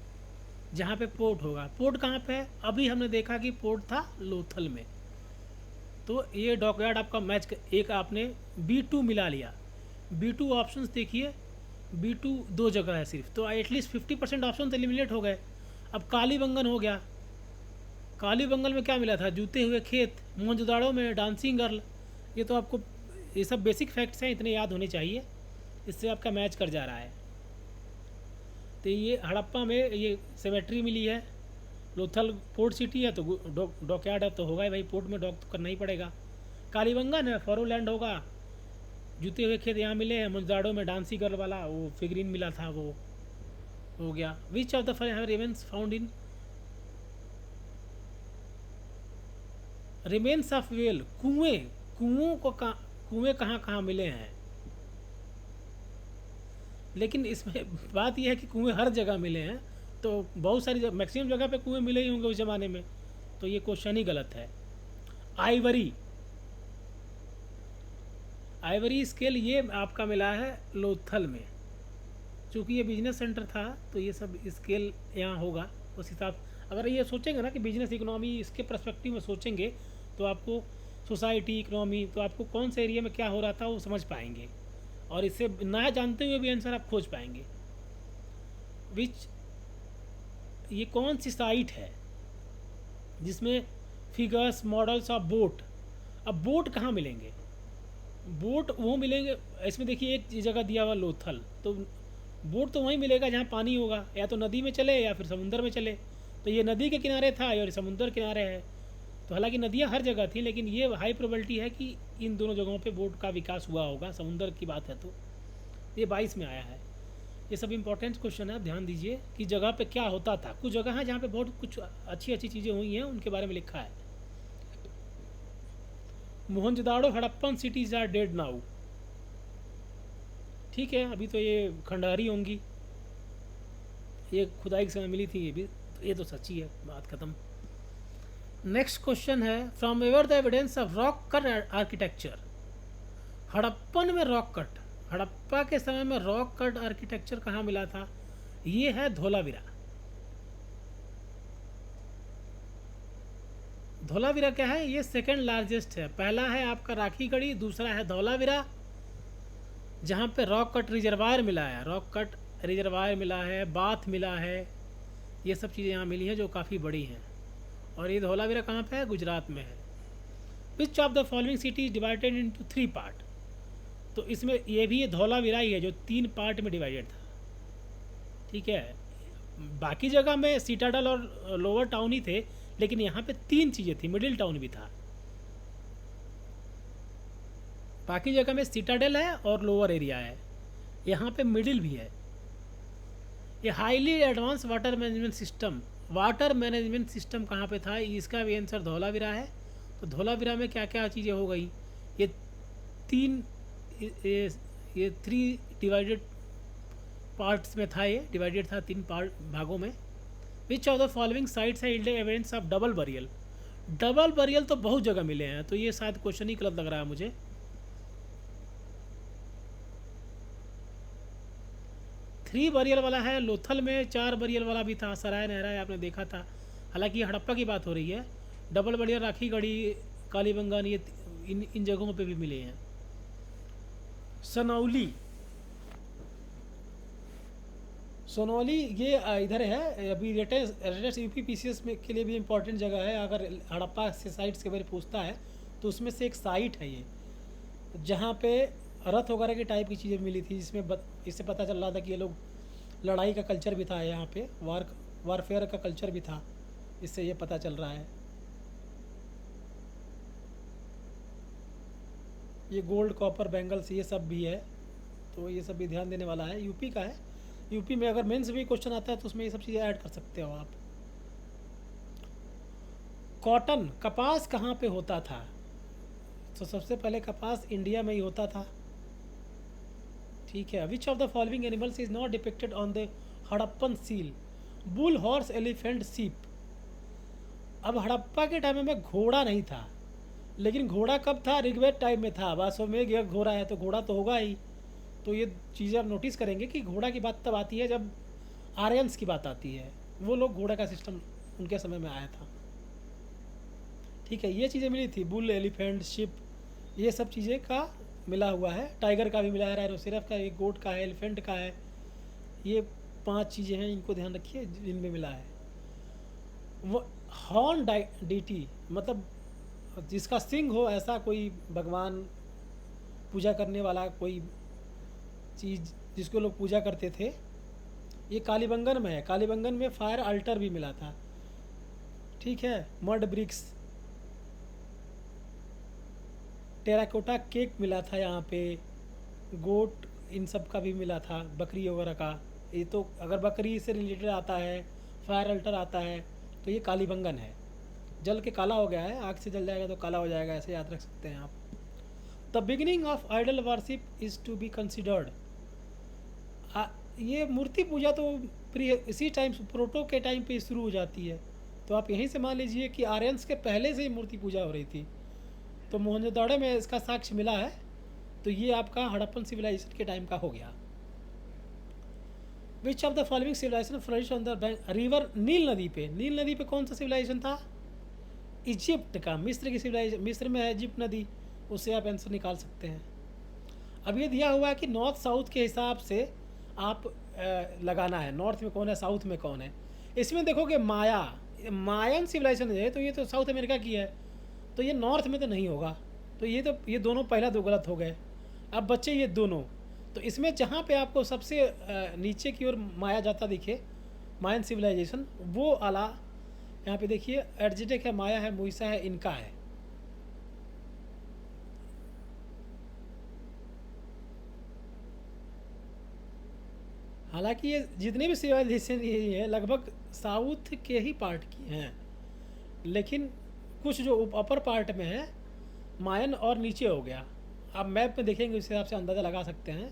जहाँ पे पोर्ट होगा, पोर्ट कहाँ पे है, अभी हमने देखा कि पोर्ट था लोथल में, तो ये डॉकयार्ड आपका मैच, एक आपने B2 मिला लिया। B2 ऑप्शंस देखिए, B2 2 जगह है सिर्फ, तो एटलीस्ट 50% ऑप्शन तो एलिमिनेट हो गए। अब कालीबंगन हो गया, कालीबंगन में क्या मिला था, जूते हुए खेत, मोहनजोदाड़ो में डांसिंग गर्ल, ये तो आपको, ये सब बेसिक फैक्ट्स हैं, इतने याद होने चाहिए, इससे आपका मैच कर जा रहा है। तो ये हड़प्पा में ये सेमेट्री मिली है, लोथल पोर्ट सिटी है, तो डॉकयार्ड है, तो होगा ही भाई, पोर्ट में डॉक तो करना ही पड़ेगा। कालीबंगन है, फॉरो लैंड होगा, जूते हुए खेत यहाँ मिले हैं। मुंजाड़ो में डांसी गर्ल वाला वो फिगरीन मिला था, वो हो गया। Which of the remains found in remains of well, कुएं, कुएं कहाँ कहाँ मिले हैं। लेकिन इसमें बात यह है कि कुएं हर जगह मिले हैं, तो बहुत सारी मैक्सिमम जगह पे कुएं मिले ही होंगे उस ज़माने में, तो ये क्वेश्चन ही गलत है। आइवरी, आइवरी स्केल ये आपका मिला है लोथल में। चूँकि ये बिजनेस सेंटर था तो ये सब स्केल यहाँ होगा उस हिसाब। अगर ये सोचेंगे ना कि बिजनेस इकोनॉमी, इसके पर्सपेक्टिव में सोचेंगे तो आपको सोसाइटी इकोनॉमी, तो आपको कौन से एरिया में क्या हो रहा था वो समझ पाएंगे, और इससे ना जानते हुए भी आंसर आप खोज पाएंगे। विच, ये कौन सी साइट है जिसमें फिगर्स मॉडल्स ऑफ बोट। अब बोट कहाँ मिलेंगे, बोट वो मिलेंगे, इसमें देखिए एक जगह दिया हुआ लोथल, तो बोट तो वहीं मिलेगा जहाँ पानी होगा, या तो नदी में चले या फिर समुंदर में चले। तो ये नदी के किनारे था और समुंदर किनारे है, तो हालांकि नदियाँ हर जगह थी, लेकिन ये हाई प्रोबेबिलिटी है कि इन दोनों जगहों पे बोट का विकास हुआ होगा। समुंदर की बात है तो ये 22 में आया है। ये सब इंपॉर्टेंट क्वेश्चन है, ध्यान दीजिए कि जगह पे क्या होता था। कुछ जगह है जहाँ पे बहुत कुछ अच्छी अच्छी चीज़ें हुई हैं, उनके बारे में लिखा है। Mohenjodaro Harappan cities are dead now. ठीक है, अभी तो ये खंडहरी होंगी, ये खुदाई के समय मिली थी, ये भी तो ये तो सच्ची है, बात खत्म। नेक्स्ट क्वेश्चन है, from ever the evidence of rock cut architecture. Harappan में रॉक कट, हड़प्पा के समय में रॉक कट आर्किटेक्चर कहाँ मिला था? ये है धोलावीरा। धोलावीरा क्या है? ये सेकंड लार्जेस्ट है। पहला है आपका राखीगढ़ी, दूसरा है धोलावीरा, जहाँ पे रॉक कट रिजर्वायर मिला है, रॉक कट रिजर्वायर मिला है, बाथ मिला है, ये सब चीज़ें यहाँ मिली हैं जो काफ़ी बड़ी हैं। और ये धोलावीरा कहाँ पे है? गुजरात में है। Which of the following city is divided into 3 part. तो इसमें ये भी धौलावीरा ही है जो 3 पार्ट में डिवाइडेड था। ठीक है, बाकी जगह में सीटाडल और लोअर टाउन ही थे, लेकिन यहाँ पे 3 चीज़ें थी, मिडिल टाउन भी था। बाकी जगह में सीटाडल है और लोअर एरिया है, यहाँ पे मिडिल भी है। ये highly advance water management system, water management system कहाँ पे था? इसका भी आंसर धौलावीरा है। तो धौलावीरा में क्या क्या चीज़ें हो गई? ये 3 डिवाइडेड पार्ट्स में था, ये डिवाइडेड था 3 भागों में। Which of the following sites has evidence of double burial. Double burial तो बहुत जगह मिले हैं, तो ये शायद क्वेश्चन ही गलत लग रहा है मुझे। थ्री बरियल वाला है लोथल में, 4 बरियल वाला भी था, सराय नहरा आपने देखा था। हालांकि ये हड़प्पा की बात हो रही है। डबल बरियल राखीगढ़ी, कालीबंगान, ये इन जगहों पे भी मिले हैं। सनौली, सोनौली ये इधर है। अभी लेटेस्ट यूपी पीसीएस में के लिए भी इम्पोर्टेंट जगह है। अगर हड़प्पा से साइट्स के बारे में पूछता है तो उसमें से एक साइट है ये, जहाँ पे रथ वगैरह की टाइप की चीज़ें मिली थी, जिसमें इससे पता चल रहा था कि ये लोग लड़ाई का कल्चर भी था यहाँ पे, वारफेयर का कल्चर भी था, इससे ये पता चल रहा है। ये गोल्ड कॉपर बैंगल्स ये सब भी है, तो ये सब भी ध्यान देने वाला है। यूपी का है, यूपी में अगर मेंस भी क्वेश्चन आता है तो उसमें ये सब चीज़ें ऐड कर सकते हो आप। कॉटन, कपास कहाँ पे होता था? तो सबसे पहले कपास इंडिया में ही होता था। ठीक है। Which of the following animals is not depicted on the Harappan seal? Bull, horse, elephant, सीप। अब हड़प्पा के टाइम में घोड़ा नहीं था, लेकिन घोड़ा कब था? ऋग्वेद टाइम में था। वास्तव में यह घोड़ा है तो घोड़ा तो होगा ही। तो ये चीज़ें आप नोटिस करेंगे कि घोड़ा की बात तब आती है जब आर्यंस की बात आती है, वो लोग घोड़ा का सिस्टम उनके समय में आया था। ठीक है, ये चीज़ें मिली थी, बुल, एलिफेंट, शिप, ये सब चीज़ें का मिला हुआ है। टाइगर का भी मिला है, राइनोसेरस का, एक गोट का है, एलिफेंट का है। ये 5 चीज़ें हैं, इनको ध्यान रखिए जिनमें मिला है। वो हॉर्न डीटी मतलब जिसका सिंग हो, ऐसा कोई भगवान पूजा करने वाला कोई चीज़ जिसको लोग पूजा करते थे, ये कालीबंगन में है। कालीबंगन में फायर अल्टर भी मिला था। ठीक है, मड ब्रिक्स, टेराकोटा केक मिला था यहाँ पे। गोट इन सब का भी मिला था, बकरी वगैरह का। ये तो अगर बकरी से रिलेटेड आता है, फायर अल्टर आता है, तो ये कालीबंगन है। जल के काला हो गया है, आग से जल जाएगा तो काला हो जाएगा, ऐसे याद रख सकते हैं आप। The beginning of idol worship is to be considered. ये मूर्ति पूजा तो प्री इसी टाइम प्रोटो के टाइम पे शुरू हो जाती है। तो आप यहीं से मान लीजिए कि आर्यंस के पहले से ही मूर्ति पूजा हो रही थी। तो मोहनजोदड़ो में इसका साक्ष्य मिला है। तो ये आपका हड़प्पन सिविलाइजेशन के टाइम का हो गया। Which of the following civilization flourish on the bank river नील नदी पे? नील नदी पे कौन सा सिविलाइजेशन था? इजिप्ट का। मिस्र की सिविलाइजेशन, मिस्र में है इजिप्ट नदी, उससे आप आंसर निकाल सकते हैं। अब ये दिया हुआ है कि नॉर्थ साउथ के हिसाब से आप लगाना है, नॉर्थ में कौन है, साउथ में कौन है। इसमें देखोगे मायन सिविलाइजेशन है, तो ये तो साउथ अमेरिका की है, तो ये नॉर्थ में तो नहीं होगा। तो ये दोनों पहला दो गलत हो गए। अब बच्चे ये दोनों, तो इसमें जहाँ पे आपको सबसे नीचे की ओर माया जाता दिखे, मायन सिविलाइजेशन, वो आला यहाँ पे देखिए, एडजेटिक है, माया है, मुइसा है, इनका है। हालांकि ये जितने भी सिविलाइजेशन ये है लगभग साउथ के ही पार्ट की हैं, लेकिन कुछ जो अपर पार्ट में है मायन और नीचे हो गया। आप मैप में देखेंगे उस हिसाब से अंदाज़ा लगा सकते हैं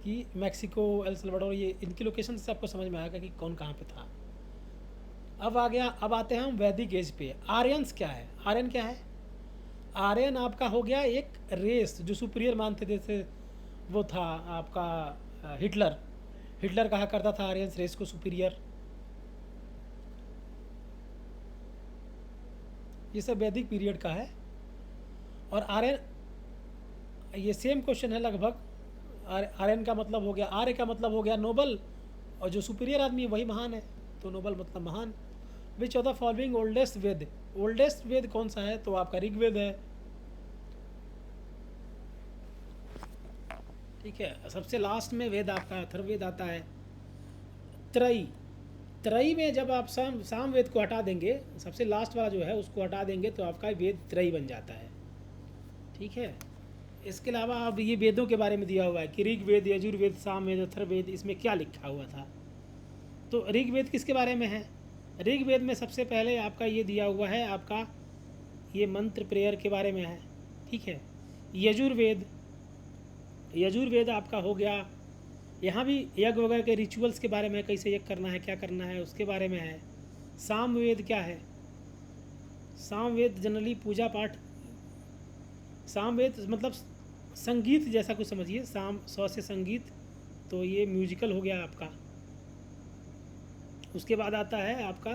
कि मैक्सिको, एल सल्वाडोर, ये इनकी लोकेशन से आपको समझ में आएगा कि कौन कहाँ पे था। अब आते हैं हम वैदिक एज पे। आर्यंस क्या है? आर्यन क्या है? आर्यन आपका हो गया एक रेस जो सुपीरियर मानते थे, जैसे वो था आपका हिटलर। हिटलर कहा करता था आर्यंस रेस को सुपीरियर। ये सब वैदिक पीरियड का है। और आर्यन, ये सेम क्वेश्चन है लगभग। आर्यन का मतलब हो गया, आर्य का मतलब हो गया नोबल, और जो सुपीरियर आदमी है वही महान है, तो नोबल मतलब महान। Which of the following oldest Veda? Oldest Veda कौन सा है? तो आपका ऋग्वेद है। ठीक है, सबसे लास्ट में वेद आपका अथर्ववेद आता है। त्रयी, त्रयी में जब आप साम वेद को हटा देंगे, सबसे लास्ट वाला जो है उसको हटा देंगे, तो आपका वेद त्रयी बन जाता है। ठीक है, इसके अलावा अब ये वेदों के बारे में दिया हुआ है कि ऋग्वेद, यजुर्वेद, सामवेद, अथर्ववेद, इसमें क्या लिखा हुआ था। तो ऋग्वेद किसके बारे में है? ऋग्वेद में सबसे पहले आपका ये दिया हुआ है, आपका ये मंत्र प्रेयर के बारे में है। ठीक है, यजुर्वेद, यजुर्वेद आपका हो गया, यहाँ भी यज्ञ वगैरह के रिचुअल्स के बारे में, कैसे यज्ञ करना है, क्या करना है, उसके बारे में है। सामवेद क्या है? सामवेद जनरली पूजा पाठ, सामवेद मतलब संगीत जैसा कुछ समझिए, साम सौ से संगीत, तो ये म्यूजिकल हो गया आपका। उसके बाद आता है आपका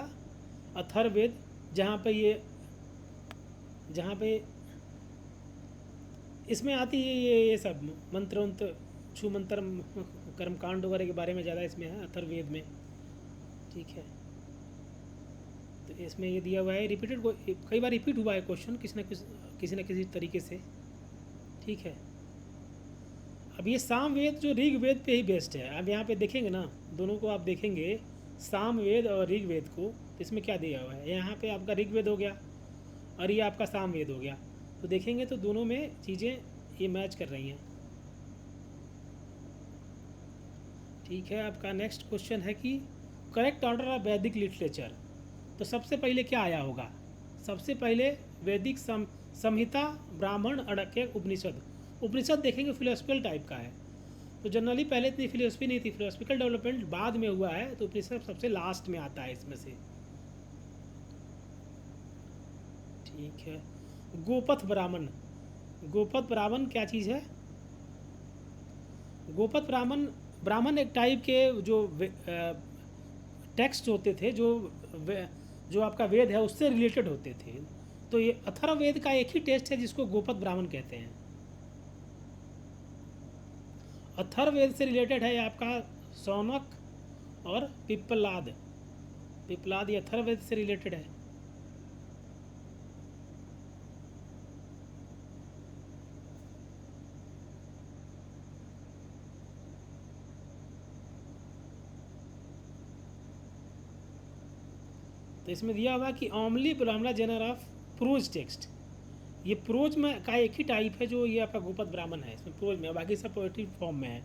अथर्ववेद, जहाँ पे इसमें आती है ये सब मंत्र वंत्र, छू मंत्र, कर्मकांड वगैरह के बारे में ज़्यादा इसमें है अथर्ववेद में। ठीक है, तो इसमें ये दिया हुआ है, रिपीटेड, कई बार रिपीट हुआ है क्वेश्चन किसी न किसी तरीके से। ठीक है, अब ये सामवेद जो ऋग्वेद पे ही बेस्ड है। अब यहाँ पे देखेंगे ना, दोनों को आप देखेंगे, सामवेद और ऋग्वेद को, तो इसमें क्या दिया हुआ है? यहाँ पे आपका ऋग्वेद हो गया और ये आपका सामवेद हो गया, तो देखेंगे तो दोनों में चीज़ें ये मैच कर रही हैं। ठीक है, आपका नेक्स्ट क्वेश्चन है कि करेक्ट ऑर्डर ऑफ वैदिक लिटरेचर। तो सबसे पहले क्या आया होगा? सबसे पहले वैदिक संहिता, ब्राह्मण, अड़क्य, उपनिषद। उपनिषद देखेंगे फिलोसफिकल टाइप का है, तो जनरली पहले इतनी फिलोसफी नहीं थी, फिलोसफिकल डेवलपमेंट बाद में हुआ है, तो उपनिषद सबसे लास्ट में आता है इसमें से। ठीक है, गोपथ ब्राह्मण, गोपथ ब्राह्मण क्या चीज़ है? गोपथ ब्राह्मण, ब्राह्मण एक टाइप के जो टेक्स्ट होते थे, जो आपका वेद है उससे रिलेटेड होते थे। तो ये अथर्ववेद का एक ही टेक्स्ट है जिसको गोपथ ब्राह्मण कहते हैं। अथर्ववेद से रिलेटेड है आपका सौनक और पिप्पलाद। पिप्पलाद ये अथर्ववेद से रिलेटेड है। तो इसमें दिया हुआ कि ओमली ब्राह्मणा जेनर ऑफ प्रोज टेक्स्ट, ये प्रोज में का एक ही टाइप है जो ये आपका गोपद ब्राह्मण है, इसमें प्रोज में, बाकी सब पोएट्री फॉर्म में है।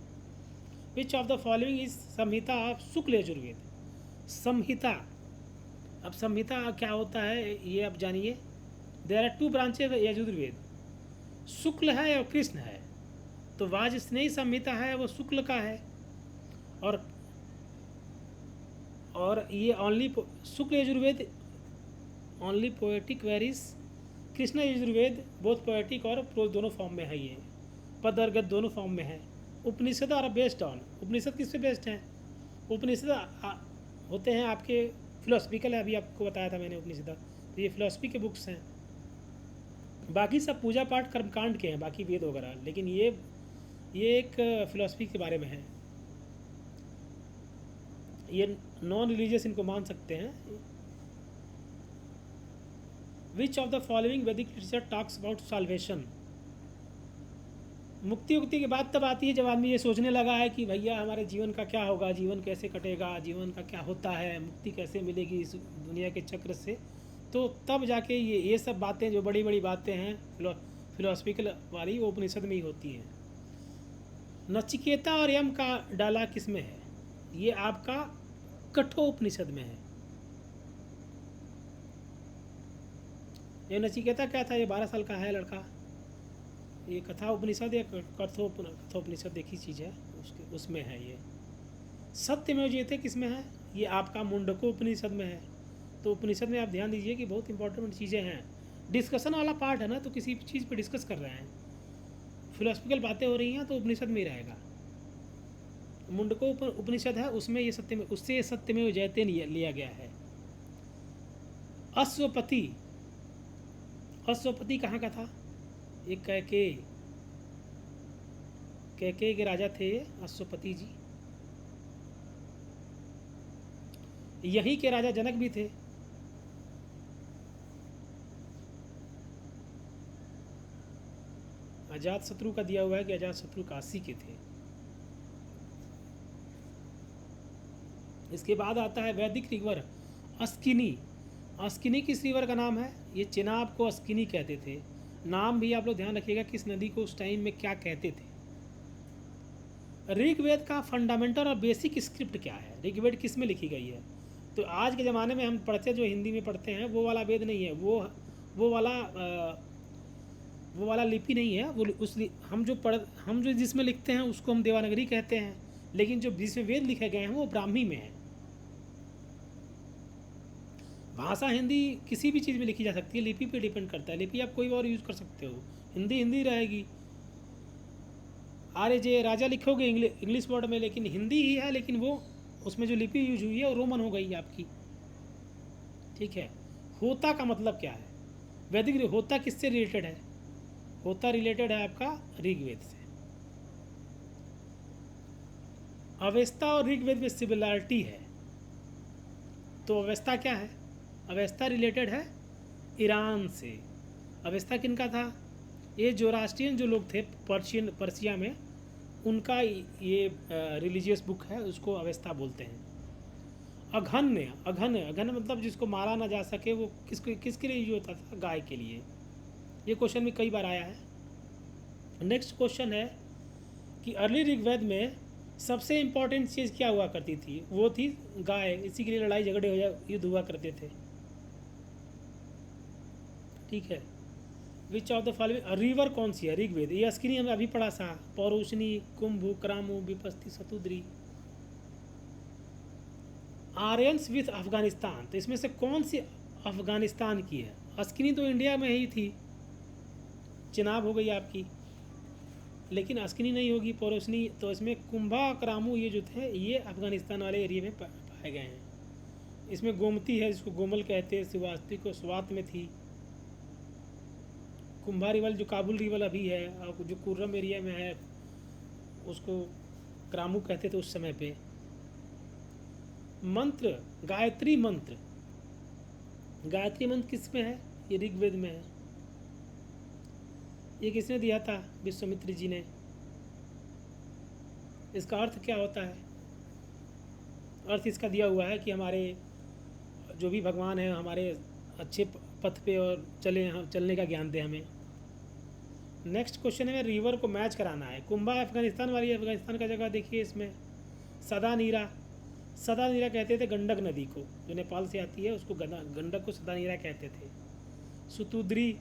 Which of the following is Samhita of Shukla Yajurveda? Samhita, अब संहिता क्या होता है ये आप जानिए। There are two branches Yajurveda, Shukla है और कृष्ण है। तो वाजस्नेही संहिता है वो शुक्ल का है, और ये only Shukla Yajurveda only poetic, whereas Krishna Yajurveda both poetic और प्रोज दोनों फॉर्म में है। ये पद और गद्य दोनों फॉर्म में है। उपनिषद और बेस्ड ऑन, उपनिषद किस पे बेस्ड हैं? उपनिषद होते हैं आपके फिलोसफिकल है, अभी आपको बताया था मैंने उपनिषद, तो ये फिलोसफी के बुक्स हैं। बाकी सब पूजा पाठ कर्मकांड के हैं, बाकी वेद वगैरह, लेकिन ये एक फिलोसफी के बारे में है। ये नॉन रिलीजियस इनको मान सकते हैं। विच ऑफ द फॉलोइंग वैदिक लिटरेचर टॉक्स अबाउट साल्वेशन? मुक्ति उक्ति की बात तब आती है जब आदमी ये सोचने लगा है कि भैया हमारे जीवन का क्या होगा, जीवन कैसे कटेगा, जीवन का क्या होता है, मुक्ति कैसे मिलेगी इस दुनिया के चक्र से। तो तब जाके ये सब बातें जो बड़ी बड़ी बातें हैं फिलोसफिकल वाली, वो उपनिषद में ही होती हैं। नचिकेता और यम का डाला किस में है? ये आपका कठोपनिषद में है। ये नचिकेता क्या था? ये 12 साल का है लड़का। ये कथा उपनिषद या कठोपनिषद एक ही चीज़ है, उसमें है ये। सत्यमेव जयते किस में है? ये आपका मुंडको उपनिषद में है। तो उपनिषद में आप ध्यान दीजिए कि बहुत इंपॉर्टेंट चीज़ें हैं। डिस्कशन वाला पार्ट है ना, तो किसी चीज़ पे डिस्कस कर रहे हैं, फिलोसफिकल बातें हो रही हैं, तो उपनिषद में ही रहेगा। मुंडको उपनिषद है, उसमें ये उससे सत्यमेव जयते लिया गया है। अश्वपति, अश्वपति कहाँ का था? ये कैकेयी के राजा थे अश्वपति जी। यहीं के राजा जनक भी थे। अजात शत्रु का दिया हुआ है कि अजात शत्रु काशी के थे। इसके बाद आता है वैदिक रिवर अस्किनी। अस्किनी किस रिवर का नाम है? ये चिनाब को अस्किनी कहते थे। नाम भी आप लोग ध्यान रखिएगा किस नदी को उस टाइम में क्या कहते थे। ऋग्वेद का फंडामेंटल और बेसिक स्क्रिप्ट क्या है? ऋग्वेद किस में लिखी गई है? तो आज के ज़माने में हम पढ़ते जो हिंदी में पढ़ते हैं वो वाला वेद नहीं है, वो वाला लिपि नहीं है। हम जो जिसमें लिखते हैं उसको हम देवनागरी कहते हैं, लेकिन जो जिसमें वेद लिखे गए हैं वो ब्राह्मी में है। भाषा हिंदी किसी भी चीज़ में लिखी जा सकती है, लिपि पे डिपेंड करता है। लिपि आप कोई और यूज़ कर सकते हो, हिंदी रहेगी। RJ राजा लिखोगे इंग्लिश वर्ड में, लेकिन हिंदी ही है, लेकिन वो उसमें जो लिपि यूज हुई है वो रोमन हो गई आपकी। ठीक है। होता का मतलब क्या है? वैदिक होता किससे रिलेटेड है? होता रिलेटेड है आपका ऋग्वेद से। अवेस्ता और ऋग्वेद में सिमिलरिटी है। तो अवेस्ता क्या है? अवेस्ता रिलेटेड है ईरान से। अवेस्ता किनका था? ये जोरास्ट्रियन जो लोग थे पर्सिया में, उनका ये रिलीजियस बुक है, उसको अवेस्ता बोलते हैं। अघन मतलब जिसको मारा ना जा सके, वो किसके लिए यूज होता था? गाय के लिए। ये क्वेश्चन में कई बार आया है। नेक्स्ट क्वेश्चन है कि अर्ली ऋग्वेद में सबसे इम्पोर्टेंट चीज़ क्या हुआ करती थी? वो थी गाय। इसी के लिए लड़ाई झगड़े युद्ध हुआ करते थे। ठीक है। Which of the following river कौन सी है ऋग्वेद? ये अस्किनी हमने अभी पढ़ा था, पौरुषनी, कुंभु, क्रामु, विपस्ती, सतुद्री। आर्यंस विथ अफगानिस्तान, तो इसमें से कौन सी अफगानिस्तान की है? अस्किनी तो इंडिया में ही थी, चिनाब हो गई आपकी, लेकिन अस्किनी नहीं होगी, पौरुषनी। तो इसमें कुंभा, क्रामु ये जो थे ये अफगानिस्तान वाले एरिया में पाए गए हैं। इसमें गोमती है जिसको गोमल कहते हैं, शिवास्ती को स्वात में थी। कुंभा रिवल जो काबुल रिवल अभी है, और जो कुर्रम एरिया में है उसको क्रामू कहते थे उस समय पे। मंत्र गायत्री मंत्र, गायत्री मंत्र किस में है? ये ऋग्वेद में है। ये किसने दिया था? विश्वामित्र जी ने। इसका अर्थ क्या होता है? अर्थ इसका दिया हुआ है कि हमारे जो भी भगवान हैं हमारे अच्छे पथ पे और चलने का ज्ञान दे हमें। नेक्स्ट क्वेश्चन है रिवर को मैच कराना है। कुंभा अफगानिस्तान वाली है, अफगानिस्तान का जगह देखिए इसमें। सदा नीरा, सदा नीरा कहते थे गंडक नदी को, जो नेपाल से आती है उसको गंडक को सदा नीरा कहते थे। सुतुद्री,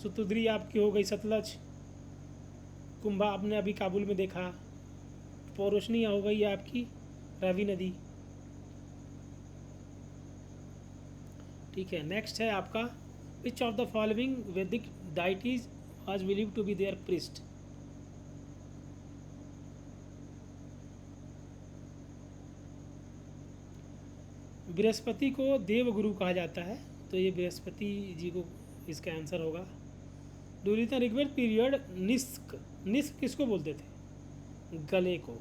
सुतुद्री आपकी हो गई सतलज। कुंभा आपने अभी काबुल में देखा। पौरोशनी हो गई आपकी रावी नदी। ठीक है, नेक्स्ट है आपका which of the following Vedic deities was believe to be their priest. Brihaspati को देव गुरु कहा जाता है, तो ये बृहस्पति जी को इसका आंसर होगा। ड्यूरिंग ऋग्वेद पीरियड निस्क, निस्क किसको बोलते थे? गले को।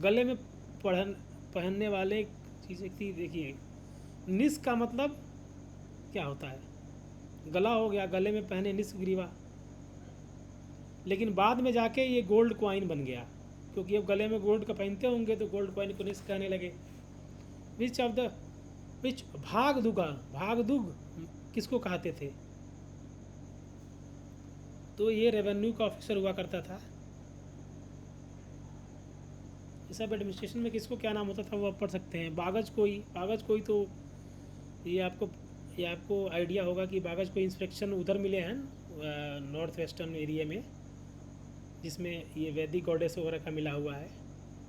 गले में पहनने वाले चीज़ें थी। देखिए निस्क का मतलब क्या होता है? गला हो गया, गले में पहने निस्क ग्रीवा। लेकिन बाद में जाके ये गोल्ड कॉइन बन गया, क्योंकि अब गले में गोल्ड का पहनते होंगे तो गोल्ड कॉइन को निस्क कहने लगे। विच ऑफ द विच भागदुगा, भागदुग किसको कहते थे? तो ये रेवेन्यू का ऑफिसर हुआ करता था। सब एडमिनिस्ट्रेशन में किसको क्या नाम होता था वो आप पढ़ सकते हैं। बागज कोई, बागज कोई तो ये आपको आइडिया होगा कि बागज कोई इंस्पेक्शन उधर मिले हैं नॉर्थ वेस्टर्न एरिया में, जिसमें ये वैदिक गॉडेस वगैरह का मिला हुआ है,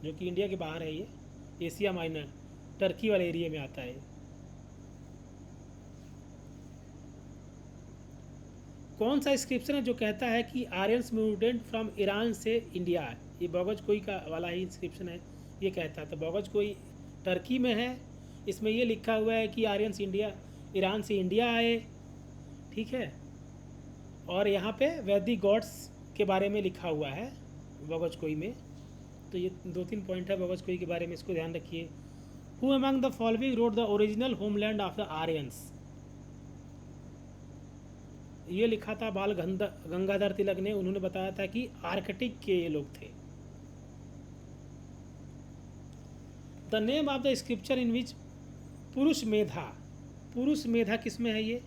जो कि इंडिया के बाहर है। ये एशिया माइनर टर्की वाले एरिया में आता है। कौन सा इंस्क्रिप्शन है जो कहता है कि आर्यंस मूवमेंट फ्रॉम ईरान से इंडिया? ये बगज कोई का वाला ही इंस्क्रिप्शन है, ये कहता है। तो बगज कोई टर्की में है, इसमें ये लिखा हुआ है कि आर्यंस ईरान से इंडिया आए। ठीक है, और यहाँ पे वैदिक गॉड्स के बारे में लिखा हुआ है बगज कोई में। तो ये 2-3 पॉइंट है बगज कोई के बारे में, इसको ध्यान रखिए। Who among the following road the original homeland of the Aryans? ये लिखा था बाल गंगाधर तिलक ने। उन्होंने बताया था कि आर्कटिक के ये लोग थे। The name of the scripture in which Purusha Medha, पुरुष मेधा किस में है? ये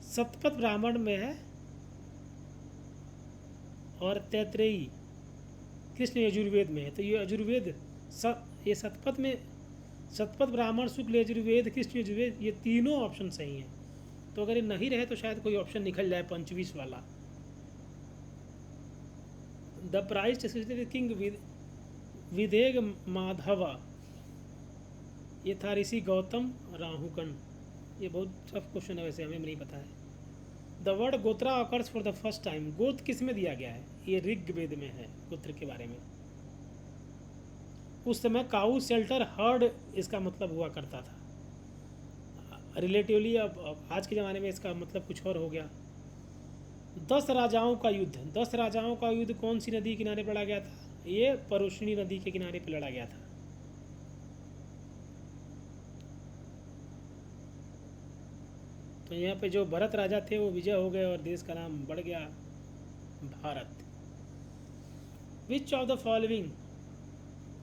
शतपथ ब्राह्मण में है और तैत्रेयी कृष्ण यजुर्वेद में है। तो ये यजुर्वेद ये शतपथ ब्राह्मण शुक्ल यजुर्वेद कृष्ण यजुर्वेद, ये तीनों ऑप्शन सही हैं। तो अगर ये नहीं रहे तो शायद कोई ऑप्शन निकल जाए 25 वाला। द प्राइज किंग विदेग माधव, ये था ऋषि गौतम राहुकन। ये बहुत टफ क्वेश्चन है, वैसे हमें नहीं पता है। द वर्ड गोत्रा occurs for the first time, गोत्र किस में दिया गया है? ये ऋग्वेद में है, गोत्र के बारे में। उस समय काऊ शेल्टर हर्ड इसका मतलब हुआ करता था रिलेटिवली। अब आज के ज़माने में इसका मतलब कुछ और हो गया। 10 राजाओं का युद्ध, 10 राजाओं का युद्ध कौन सी नदी किनारे पे लड़ा गया था? ये परुष्णी नदी के किनारे पे लड़ा गया था। तो यहाँ पे जो भरत राजा थे वो विजय हो गए और देश का नाम बढ़ गया भारत। विच ऑफ द फॉलोइंग,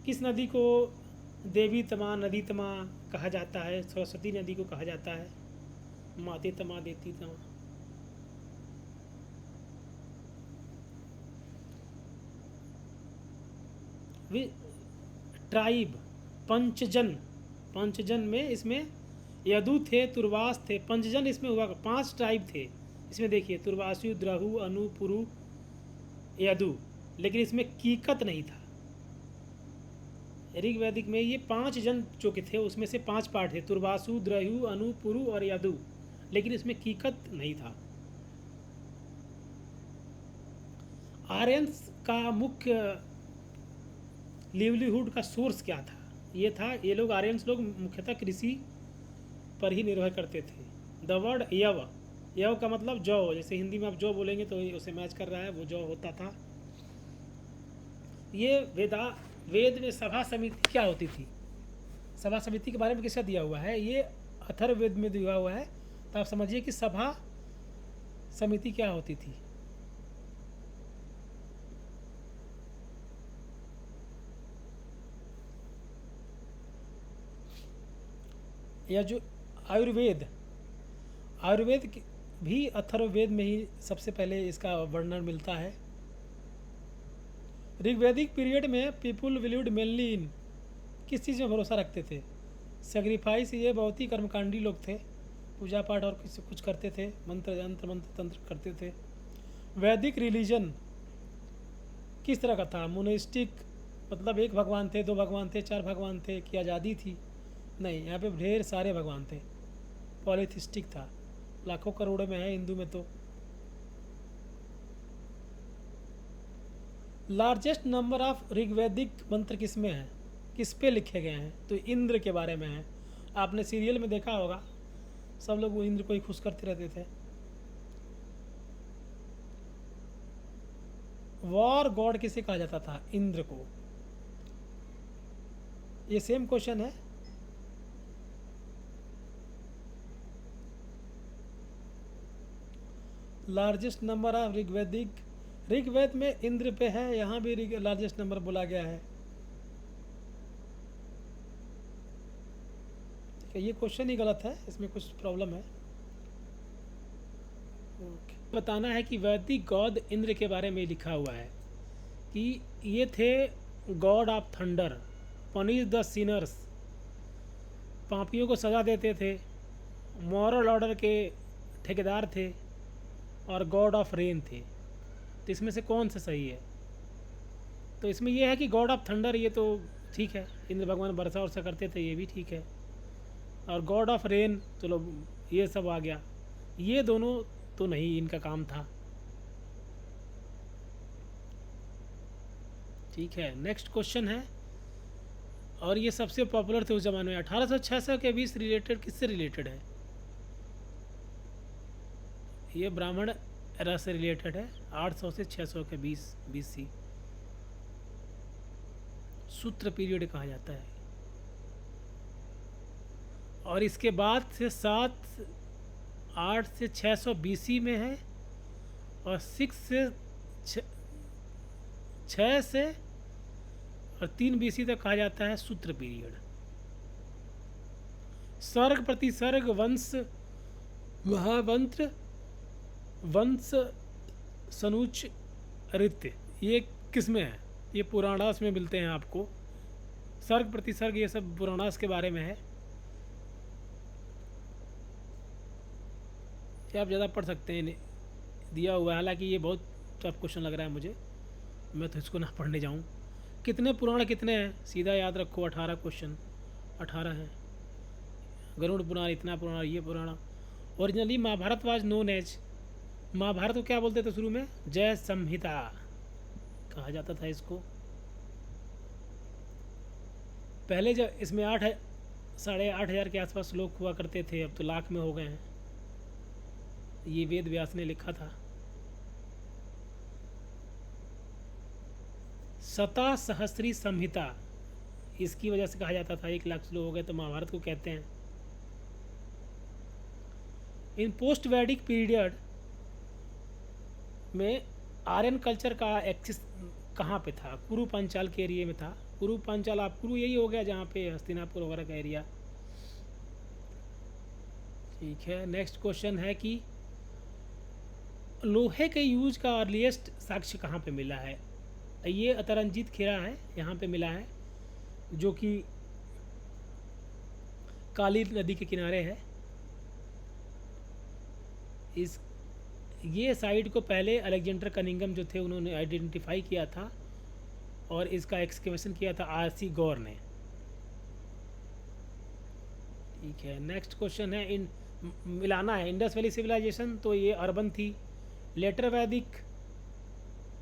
किस नदी को देवी तमा, नदी तमा कहा जाता है? सरस्वती नदी को कहा जाता है। माते तमा, देती तमा। ट्राइब, पंचजन, पंचजन में इसमें यदु थे, तुर्वास थे। पंचजन इसमें हुआ 5 ट्राइब थे इसमें। देखिए तुर्वासु, द्रहु, अनु, पुरु, यदु, लेकिन इसमें कीकत नहीं था। ऋग्वैदिक में ये 5 जन जो के थे उसमें से 5 पार्ट थे, तुर्वासु, द्रहु, अनु, पुरु और यदु, लेकिन इसमें कीकत नहीं था। आर्यंस का मुख्य लिवलीहुड का सोर्स क्या था? ये था, ये लोग आर्यंस लोग मुख्यतः कृषि पर ही निर्भर करते थे। द वर्ड यव, यव का मतलब जौ, जैसे हिंदी में आप जौ बोलेंगे तो उसे मैच कर रहा है, वो जौ होता था। ये वेद में सभा समिति क्या होती थी? सभा समिति के बारे में किसका दिया हुआ है? ये अथर्ववेद में दिया हुआ है। तो आप समझिए कि सभा समिति क्या होती थी। या जो आयुर्वेद भी अथर्ववेद में ही सबसे पहले इसका वर्णन मिलता है। ऋग्वैदिक पीरियड में पीपुल बिलीव्ड मेनली इन, किस चीज़ में भरोसा रखते थे? सेक्रीफाइस, ये बहुत ही कर्मकांडी लोग थे, पूजा पाठ और कुछ करते थे, मंत्र तंत्र करते थे। वैदिक रिलीजन किस तरह का था? मोनेस्टिक, मतलब एक भगवान थे, दो भगवान थे, चार भगवान थे, कि आज़ादी थी? नहीं, यहाँ पे ढेर सारे भगवान थे। पॉलीथिस्टिक था, लाखों करोड़ों में है हिंदू में तो। लार्जेस्ट नंबर ऑफ ऋग्वैदिक मंत्र किस में है, किस पे लिखे गए हैं? तो इंद्र के बारे में है। आपने सीरियल में देखा होगा, सब लोग वो इंद्र को ही खुश करते रहते थे। वॉर गॉड किसे कहा जाता था? इंद्र को। ये सेम क्वेश्चन है। लार्जेस्ट नंबर ऑफ ऋग्वेद में इंद्र पे है, यहाँ भी लार्जेस्ट नंबर बोला गया है। ठीक है, ये क्वेश्चन ही गलत है, इसमें कुछ प्रॉब्लम है। बताना है कि वैदिक गॉड इंद्र के बारे में लिखा हुआ है कि ये थे God of thunder, punish the Sinners, पापियों को सजा देते थे, मॉरल ऑर्डर के ठेकेदार थे, और गॉड ऑफ रेन थे। तो इसमें से कौन सा सही है? तो इसमें यह है कि गॉड ऑफ थंडर, ये तो ठीक है, इंद्र भगवान वर्षा वर्षा करते थे, ये भी ठीक है। और गॉड ऑफ रेन, चलो ये सब आ गया, ये दोनों तो नहीं इनका काम था। ठीक है, नेक्स्ट क्वेश्चन है, और ये सबसे पॉपुलर थे उस जमाने में। 1800-600 के बीच रिलेटेड, किससे रिलेटेड है? ये ब्राह्मण एरा से रिलेटेड है, 800 से 600 के बीच BC। सूत्र पीरियड कहा जाता है। और इसके बाद से 8 से 600 BC में है, और 6 से और 3 BC तक कहा जाता है सूत्र पीरियड। सर्ग प्रतिसर्ग, वंश, महामंत्र, वंश, सनुच, ऋत्य, ये किस में है? ये पुराणास में मिलते हैं आपको। सर्ग प्रतिसर्ग ये सब पुराणास के बारे में है, ये आप ज़्यादा पढ़ सकते हैं, दिया हुआ है। हालांकि ये बहुत टफ क्वेश्चन लग रहा है मुझे, मैं तो इसको ना पढ़ने जाऊँ। कितने पुराण कितने हैं? सीधा याद रखो, 18 क्वेश्चन, 18 हैं। गरुड़ पुराण इतना पुराना, ये पुराना। Originally Mahabharata was known as, Mahabharata को क्या बोलते थे शुरू में? जय संहिता कहा जाता था इसको। पहले जब इसमें 8,500 के आसपास श्लोक हुआ करते थे, अब तो लाख में हो गए हैं। ये वेद व्यास ने लिखा था। शता सहस्री संहिता, इसकी वजह से कहा जाता था 1 लाख श्लोक हो गए तो महाभारत को कहते हैं। इन पोस्ट वैदिक पीरियड में आर्यन कल्चर का एक्सिस कहाँ पे था? कुरु पांचाल के एरिया में था। कुरु पांचाल, आप कुरु यही हो गया जहाँ पे हस्तिनापुर वगैरह का एरिया। ठीक है, नेक्स्ट क्वेश्चन है कि लोहे के यूज का अर्लीस्ट साक्ष्य कहाँ पे मिला है? ये अतरंजित खेरा है, यहाँ पे मिला है, जो कि काली नदी के किनारे है। ये साइट को पहले अलेक्जेंडर कनिंगम जो थे उन्होंने आइडेंटिफाई किया था, और इसका एक्सकेवेशन किया था RC गौर ने। ठीक है, नेक्स्ट क्वेश्चन है, मिलाना है। इंडस वैली सिविलाइजेशन तो ये अर्बन थी, लेटर वैदिक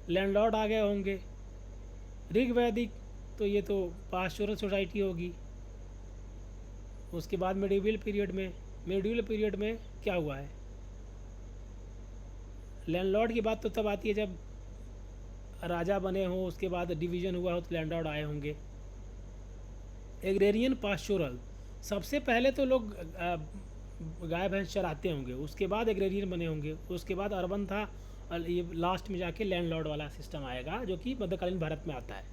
लैंडलॉर्ड आ गए होंगे, ऋग वैदिक तो ये तो पास्चोरल सोसाइटी होगी। उसके बाद मेडिवल पीरियड में क्या हुआ है? लैंडलॉर्ड की बात तो तब आती है जब राजा बने हों, उसके बाद डिवीजन हुआ हो तो लैंडलॉर्ड आए होंगे। एग्रेरियन पास्चोरल, सबसे पहले तो लोग गाय भैंस चराते होंगे, उसके बाद एग्रेरियन बने होंगे, उसके बाद अर्बन था, और ये लास्ट में जाके लैंडलॉर्ड वाला सिस्टम आएगा जो कि मध्यकालीन भारत में आता है,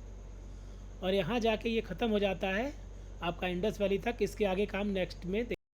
और यहाँ जाके ये ख़त्म हो जाता है आपका इंडस वैली तक। इसके आगे काम नेक्स्ट में